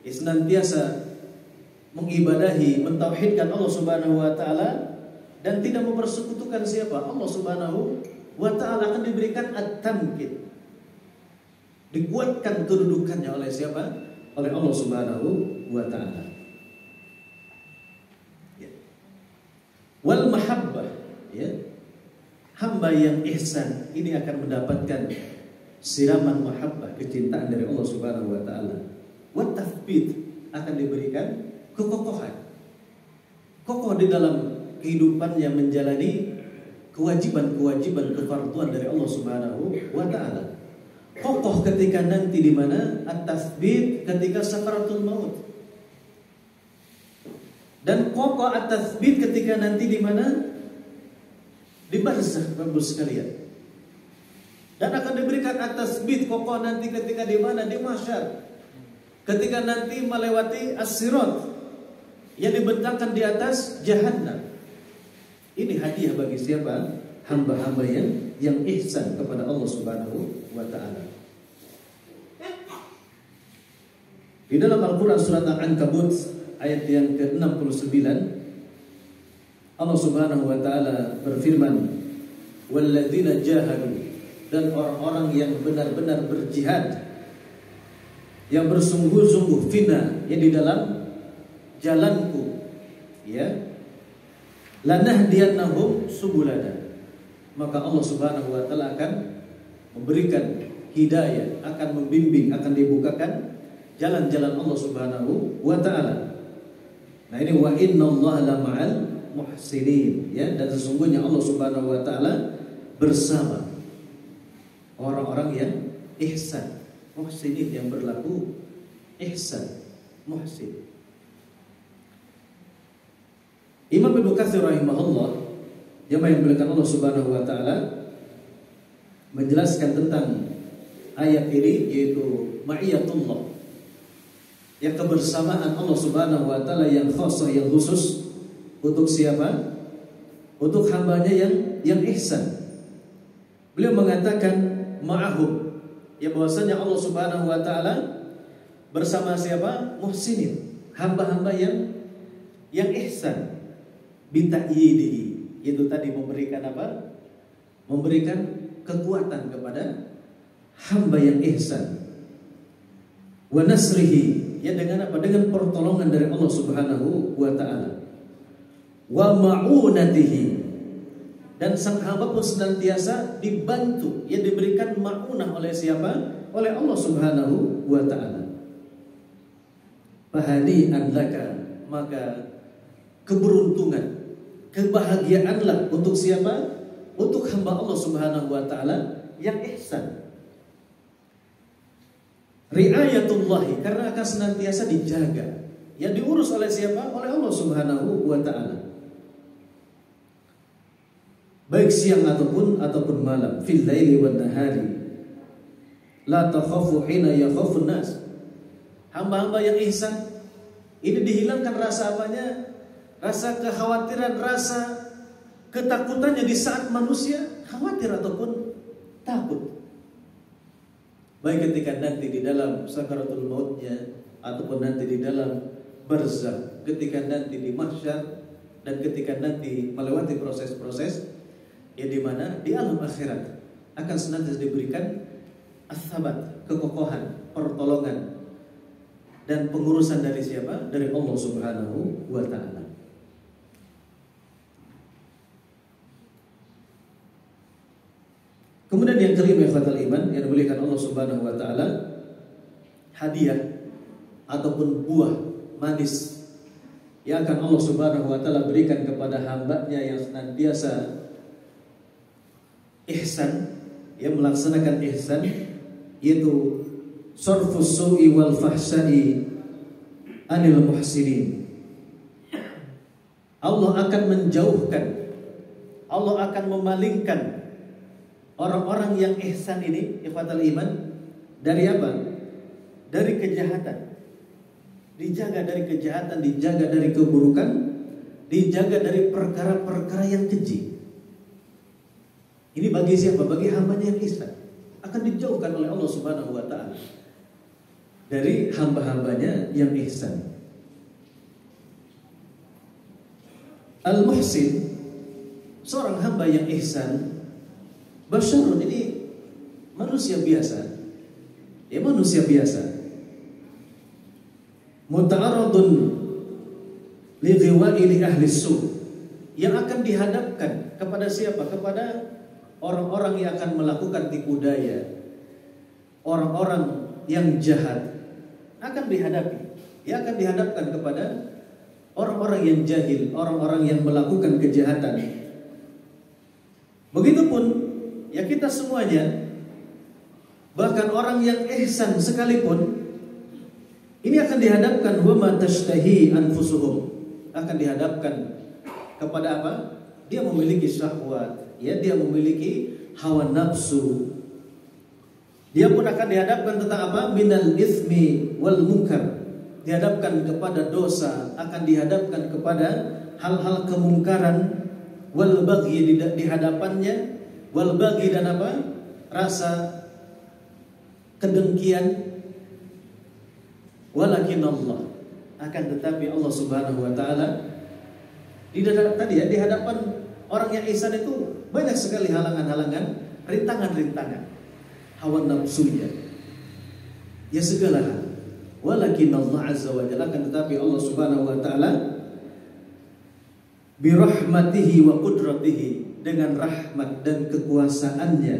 senantiasa mengibadahi, mentauhidkan Allah Subhanahu wa taala dan tidak mempersekutukan siapa? Allah Subhanahu wa taala. Akan diberikan at-tamkin, dikuatkan kedudukannya oleh siapa? Oleh Allah Subhanahu wa taala. Ya. Wal mahabbah, ya. Hamba yang ihsan ini akan mendapatkan siraman mahabbah, kecintaan dari Allah Subhanahu wa taala. Wa tathbit, akan diberikan kekokohan. Kokoh di dalam kehidupannya menjalani kewajiban kefarduan dari Allah Subhanahu wa taala. Kokoh ketika nanti di mana? At-tatsbit ketika sakaratul maut. Dan kokoh at-tatsbit ketika nanti di mana? Di barzakh, Bapak sekalian. Dan akan diberikan at-tatsbit kokoh nanti ketika di mana? Di mahsyar. Ketika nanti melewati as-sirat yang dibentangkan di atas jahannam. Ini hadiah bagi siapa? Hamba-hamba yang ihsan kepada Allah Subhanahu wa taala. Di dalam Al-Qur'an surat Al-Ankabut ayat yang ke-69 Allah Subhanahu wa taala berfirman, "Walladzina jahadu," dan orang-orang yang benar-benar berjihad, yang bersungguh-sungguh fina, yang di dalam jalanku, ya, lanahdiyannahum subulana, maka Allah Subhanahu wa taala akan memberikan hidayah, akan membimbing, akan dibukakan jalan-jalan Allah Subhanahu wa taala. Nah, ini wa innallaha lama'al muhsinin, ya, dan sesungguhnya Allah Subhanahu wa taala bersama orang-orang yang ihsan, muhsinin, yang berlaku ihsan, muhsin. Imam Ibnu Katsir rahimahullah yang memuliakan Allah Subhanahu wa taala menjelaskan tentang ayat ini, yaitu ma'iyatullah, yang kebersamaan Allah Subhanahu wa taala yang khusus, yang khusus untuk siapa? Untuk hambanya yang ihsan. Beliau mengatakan ma'ahum, ya, bahwasanya Allah Subhanahu wa taala bersama siapa? Muhsinin, hamba-hamba yang ihsan. Bita'yidihi, itu tadi memberikan apa? Memberikan kekuatan kepada hamba yang ihsan. Wa nasrihi, ya, dengan apa? Dengan pertolongan dari Allah Subhanahu wa taala. Wa ma'unatihi, dan sang hamba pun senantiasa dibantu, ya, diberikan ma'unah oleh siapa? Oleh Allah Subhanahu wa taala. Fahadi'an laka, maka keberuntungan, kebahagiaanlah untuk siapa? Untuk hamba Allah Subhanahu wa taala yang ihsan. Riayatullahi, karena akan senantiasa dijaga, yang diurus oleh siapa? Oleh Allah Subhanahu wa taala. Baik siang ataupun malam, fil laili wan nahari. La takhafu hina yakhafun nas. Hamba-hamba yang ihsan ini dihilangkan rasa apanya? Rasa kekhawatiran, rasa ketakutannya di saat manusia khawatir ataupun takut. Baik ketika nanti di dalam sakaratul mautnya, ataupun nanti di dalam barzakh, ketika nanti di mahsyar, dan ketika nanti melewati proses-proses yang di mana di alam akhirat akan senantiasa diberikan as-sabat, kekokohan, pertolongan, dan pengurusan dari siapa? Dari Allah Subhanahu wa taala. Kemudian yang kelima, ikhwatal iman, yang dimuliakan Allah Subhanahu wa taala, hadiah ataupun buah manis yang akan Allah Subhanahu wa taala berikan kepada hambanya yang senantiasa ihsan, yang melaksanakan ihsan, yaitu sarfus su'i wal fahsya'i anil muhsinin. Allah akan menjauhkan, Allah akan memalingkan orang-orang yang ihsan ini, ikhwatal iman, dari apa? Dari kejahatan. Dijaga dari kejahatan, dijaga dari keburukan, dijaga dari perkara-perkara yang keji. Ini bagi siapa? Bagi hambanya yang ihsan. Akan dijauhkan oleh Allah Subhanahu wa taala dari hamba-hambanya yang ihsan. Al-muhsin, seorang hamba yang ihsan, basyarun, ini manusia biasa, ya, manusia biasa. Muta'arradun li ghiwaili ahli su', yang akan dihadapkan kepada siapa? Kepada orang-orang yang akan melakukan tipu daya, orang-orang yang jahat akan dihadapi. Ya, akan dihadapkan kepada orang-orang yang jahil, orang-orang yang melakukan kejahatan. Begitupun ya kita semuanya, bahkan orang yang ihsan sekalipun, ini akan dihadapkan wa ma tashtahi anfusuhum, akan dihadapkan kepada apa? Dia memiliki syahwat, ya, dia memiliki hawa nafsu. Dia pun akan dihadapkan tentang apa? Minal itsmi wal munkar. Dihadapkan kepada dosa, akan dihadapkan kepada hal-hal kemungkaran, wal baghi di hadapannya, wal baghi dan apa? Rasa kedengkian. Walakin Allah, akan tetapi Allah Subhanahu wa taala di hadapan orang yang ihsan itu banyak sekali halangan-halangan, rintangan-rintangan, hawa nafsunya, ya segala hal. Walakin Allah azza wa jalla, akan tetapi Allah Subhanahu wa taala birahmatihi wa qudratihi, dengan rahmat dan kekuasaannya,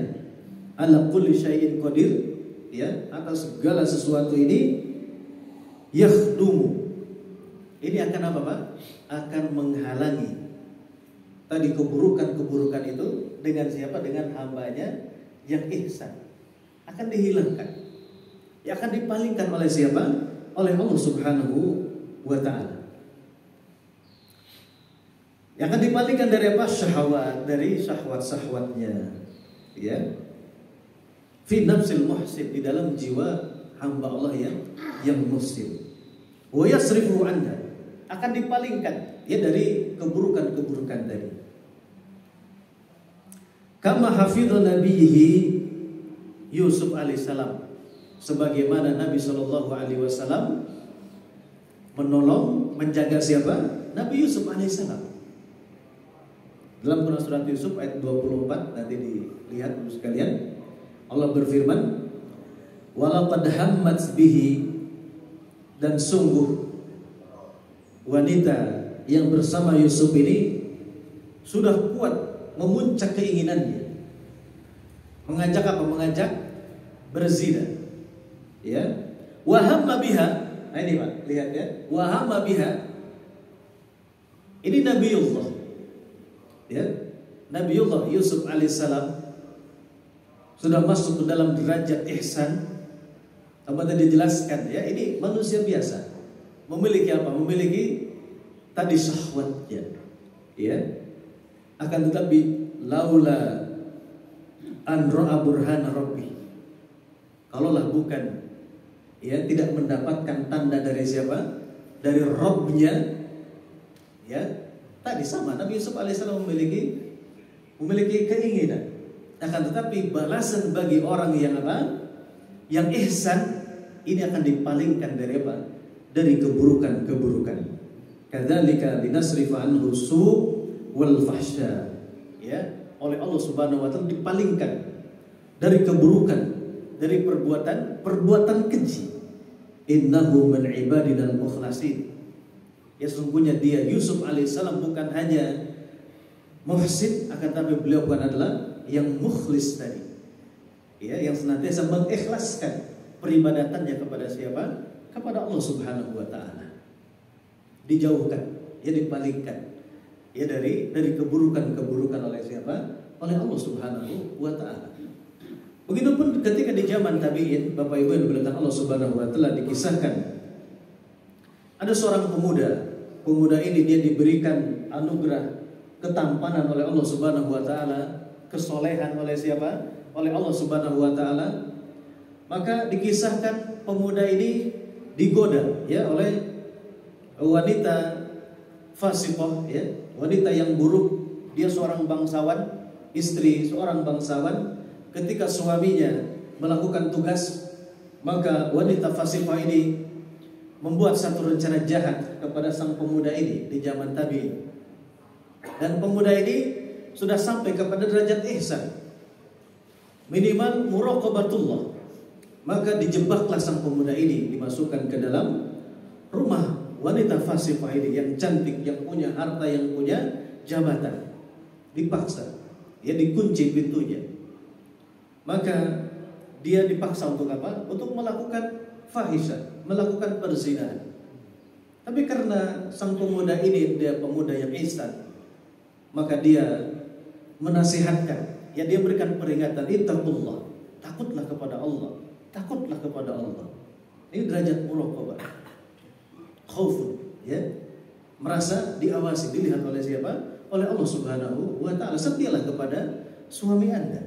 ala kulli syai'in qadir, ya, atas segala sesuatu ini, yakhdumu, ini akan apa Pak? Akan menghalangi tadi keburukan-keburukan itu dengan siapa? Dengan hambanya yang ihsan. Akan dihilangkan, ya, akan dipalingkan oleh siapa? Oleh Allah Subhanahu wa ta'ala. Yang akan dipalingkan dari apa? Syahwat, dari syahwat-syahwatnya, ya, fi nafsil muhsin, di dalam jiwa hamba Allah yang muhsin. Wa yasrifu anha, akan dipalingkan, ya, dari keburukan-keburukan tadi. Kama hafidha nabiyhi Yusuf alaihissalam, sebagaimana Nabi Shallallahu alaihi wasallam menolong, menjaga siapa? Nabi Yusuf alaihissalam. Dalam Quran surat Yusuf ayat 24, nanti dilihat dulu sekalian. Allah berfirman, walaqad hammat bihi, dan sungguh wanita yang bersama Yusuf ini sudah kuat memuncak keinginannya. Mengajak apa? Mengajak berzina. Ya. Wa hamma biha. Nah ini Pak, lihat ya. Wa hamma biha. Ini Nabiullah. Ya. Nabiullah Yusuf alaihissalam sudah masuk ke dalam derajat ihsan. Apa tadi dijelaskan, ya, ini manusia biasa. Memiliki apa? Memiliki tadi syahwatnya. Ya. Akan tetapi laula an ra'a burhana rabbi, kalaulah bukan, ya, tidak mendapatkan tanda dari siapa? Dari Rabbnya, ya. Tadi sama Nabi Yusuf alaihissalam memiliki keinginan. Akan tetapi balasan bagi orang yang apa? Yang ihsan, ini akan dipalingkan dari apa? Dari keburukan-keburukan. Kadzalika linasrifa anhu su' wal fahsya, ya, oleh Allah Subhanahu wa taala dipalingkan dari keburukan, dari perbuatan keji. Innahu min ibadinal mukhlasin, ya, sesungguhnya dia Yusuf alaihissalam bukan hanya muhsin, akan tapi beliau bukan adalah yang mukhlis tadi, ya, yang senantiasa mengikhlaskan peribadatannya kepada siapa? Kepada Allah Subhanahu wa taala. Dijauhkan, ya, dipalingkan, ya, dari keburukan-keburukan oleh siapa? Oleh Allah Subhanahu wa taala. Begitupun ketika di zaman tabi'in, Bapak Ibu yang dimuliakan Allah Subhanahu wa taala, dikisahkan ada seorang pemuda. Pemuda ini dia diberikan anugerah ketampanan oleh Allah Subhanahu wa taala, kesolehan oleh siapa? Oleh Allah Subhanahu wa taala. Maka dikisahkan pemuda ini digoda, ya, oleh wanita fasiqah, ya, wanita yang buruk. Dia seorang bangsawan, istri seorang bangsawan. Ketika suaminya melakukan tugas, maka wanita fasiqah ini membuat satu rencana jahat kepada sang pemuda ini di zaman tabi'in. Dan pemuda ini sudah sampai kepada derajat ihsan, minimal muraqabatullah. Maka dijebaklah sang pemuda ini, dimasukkan ke dalam rumah wanita fasiqah ini yang cantik, yang punya harta, yang punya jabatan. Dipaksa, ya, dikunci pintunya. Maka dia dipaksa untuk apa? Untuk melakukan fahisha, melakukan perzinahan. Tapi karena sang pemuda ini dia pemuda yang ihsan, maka dia menasihatkan, ya dia berikan peringatan, ittaqullah, takutlah kepada Allah, takutlah kepada Allah. Ini derajat muraqabah. Khaufun, ya. Merasa diawasi, dilihat oleh siapa? Oleh Allah Subhanahu wa taala. Setialah kepada suami Anda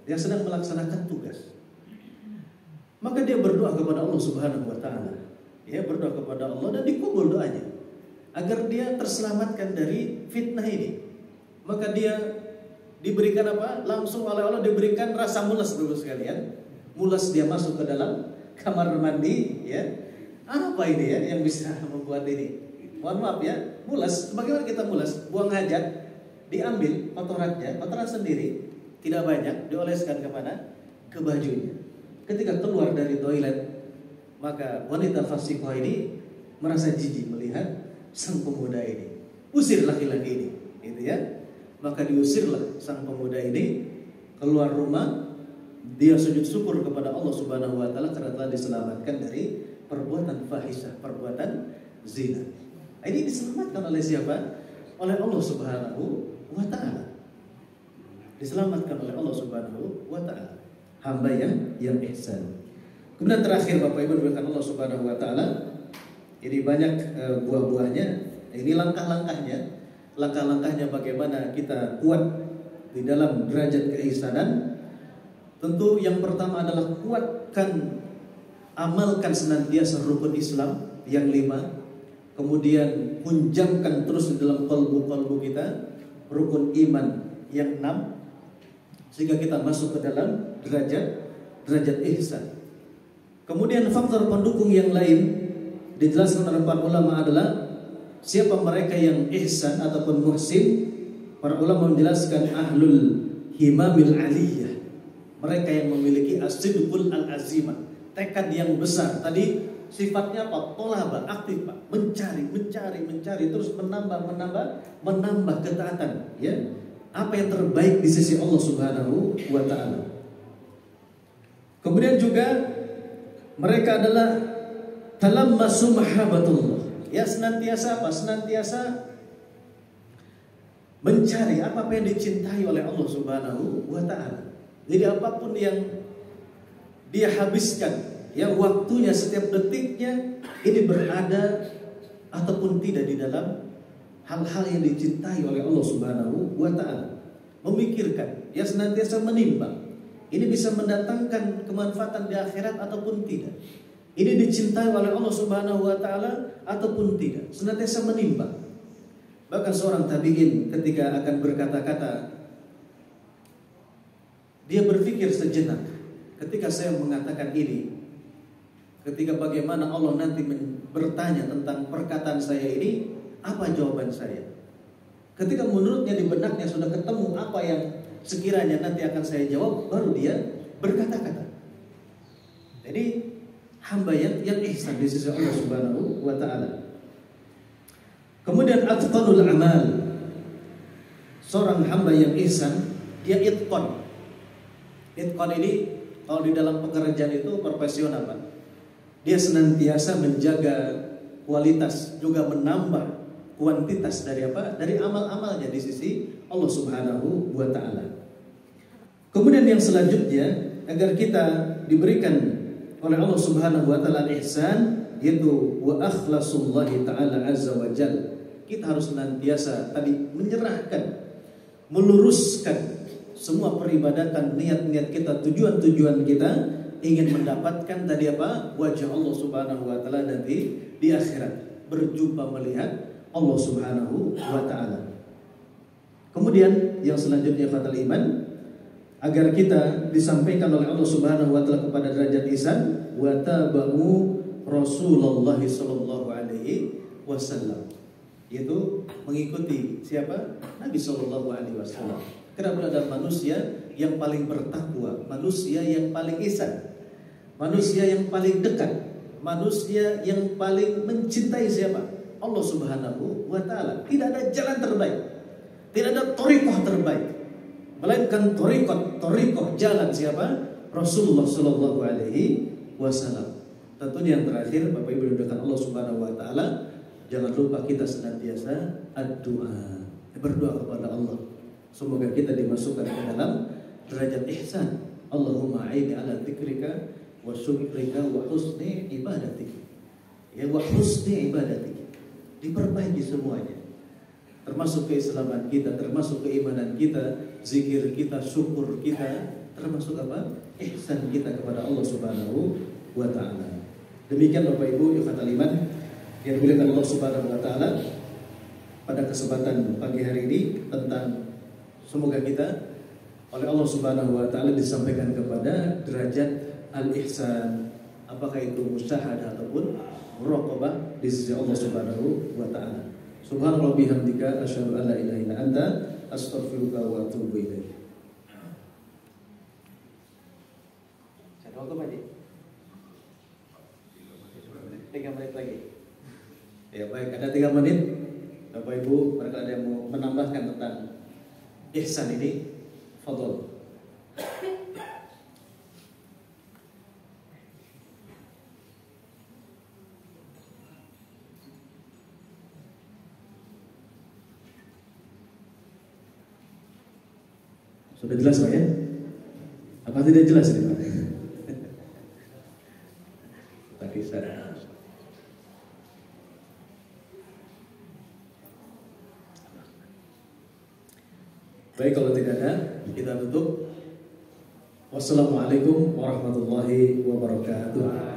yang sedang melaksanakan tugas. Maka dia berdoa kepada Allah Subhanahu wa taala. Ya, berdoa kepada Allah dan dikabul doanya agar dia terselamatkan dari fitnah ini. Maka dia diberikan apa? Langsung oleh Allah diberikan rasa mulas dulu sekalian. Mulas dia masuk ke dalam kamar mandi, ya. Apa ini ya yang bisa membuat ini? Mohon maaf ya, mulas. Bagaimana kita mulas? Buang hajat, diambil kotorannya, kotoran sendiri, tidak banyak, dioleskan kemana? Ke bajunya. Ketika keluar dari toilet, maka wanita fasikoh ini merasa jijik melihat sang pemuda ini. Usir laki-laki ini, gitu ya. Maka diusirlah sang pemuda ini keluar rumah. Dia sujud syukur kepada Allah Subhanahu wa taala karena telah diselamatkan dari perbuatan fahisyah, perbuatan zina. Ini diselamatkan oleh siapa? Oleh Allah Subhanahu wa taala. Diselamatkan oleh Allah Subhanahu wa taala. Hamba yang ihsan. Kemudian terakhir Bapak Ibu diberikan Allah Subhanahu wa taala. Ini banyak buah-buahnya. Ini langkah-langkahnya. Langkah-langkahnya bagaimana kita kuat di dalam derajat keihsanan. Tentu yang pertama adalah kuatkan, amalkan senantiasa rukun Islam yang 5. Kemudian punjamkan terus di dalam kalbu kita rukun iman yang 6, sehingga kita masuk ke dalam derajat ihsan. Kemudian faktor pendukung yang lain dijelaskan oleh para ulama adalah siapa mereka yang ihsan ataupun muhsin. Para ulama menjelaskan ahlul himamil aliyah, mereka yang memiliki as-sidqul al-azimah, tekad yang besar. Tadi sifatnya apa? Tolaba, aktif Pak, mencari, terus menambah ketaatan, ya. Apa yang terbaik di sisi Allah Subhanahu wa taala. Kemudian juga mereka adalah talammasu mahabbatullah. Ya, senantiasa apa? Senantiasa mencari apa yang dicintai oleh Allah Subhanahu wa taala. Jadi apapun yang dia habiskan, ya waktunya setiap detiknya ini berada ataupun tidak di dalam hal-hal yang dicintai oleh Allah Subhanahu wa taala. Memikirkan, ya senantiasa menimbang. Ini bisa mendatangkan kemanfaatan di akhirat ataupun tidak. Ini dicintai oleh Allah Subhanahu wa taala ataupun tidak. Senantiasa menimbang. Bahkan seorang tabi'in ketika akan berkata-kata, dia berpikir sejenak. Ketika saya mengatakan ini, ketika bagaimana Allah nanti bertanya tentang perkataan saya ini, apa jawaban saya? Ketika menurutnya di benaknya sudah ketemu apa yang sekiranya nanti akan saya jawab, baru dia berkata-kata. Jadi hamba yang ihsan di sisi Allah Subhanahu wa taala. Kemudian atqanul amal. Seorang hamba yang ihsan, dia itqan. Itqan ini kalau di dalam pekerjaan itu profesional, Pak. Dia senantiasa menjaga kualitas, juga menambah kuantitas dari apa? Dari amal-amalnya di sisi Allah Subhanahu wa taala. Kemudian yang selanjutnya, agar kita diberikan oleh Allah Subhanahu wa taala ihsan, yaitu wa akhlasullahi taala azza wa jalla. Kita harus senantiasa tadi menyerahkan, meluruskan semua peribadatan, niat-niat kita, tujuan-tujuan kita ingin mendapatkan tadi apa? Wajah Allah Subhanahu wa taala nanti di akhirat, berjumpa melihat Allah Subhanahu wa taala. Kemudian yang selanjutnya fatal iman, agar kita disampaikan oleh Allah Subhanahu wa taala kepada derajat ihsan, wa tabu Rasulullah sallallahu alaihi wasallam, yaitu mengikuti siapa? Nabi sallallahu alaihi wasallam. Karena ada manusia yang paling bertakwa, manusia yang paling ihsan, manusia yang paling dekat, manusia yang paling mencintai siapa? Allah Subhanahu wa taala. Tidak ada jalan terbaik, tidak ada thariqah terbaik, melainkan thariqah jalan siapa? Rasulullah sallallahu alaihi wasallam. Tentunya yang terakhir, Bapak Ibu dimuliakan Allah Subhanahu wa taala, jangan lupa kita senantiasa berdoa kepada Allah. Semoga kita dimasukkan ke dalam derajat ihsan. Allahumma a'inni ala dzikrika wa syukrika wa husni ibadatik. Ya, wa husni ibadatik. Diperbaiki semuanya. Termasuk keislaman kita, termasuk keimanan kita, zikir kita, syukur kita, termasuk apa? Ihsan kita kepada Allah Subhanahu wa taala. Demikian Bapak Ibu ikhwatal iman yang dimuliakan Allah Subhanahu wa taala, pada kesempatan pagi hari ini tentang semoga kita oleh Allah Subhanahu wa taala disampaikan kepada derajat al-ihsan, apakah itu musyahadah ataupun muraqabah di sisi Allah Subhanahu wa taala. Subhanallah bihamdika asyhadu an la ilaha illa anta astaghfiruka wa atubu ilaik. Saya waktu Pak. 3 menit lagi. Ya baik, ada 3 menit. Bapak Ibu, barangkali ada yang mau menambahkan tentang ihsan ini, fadhol. Sudah jelas Pak ya? Apa tidak jelas ini Pak? Tak kisah. Baik, kalau tidak ada, kita tutup. Wassalamualaikum warahmatullahi wabarakatuh.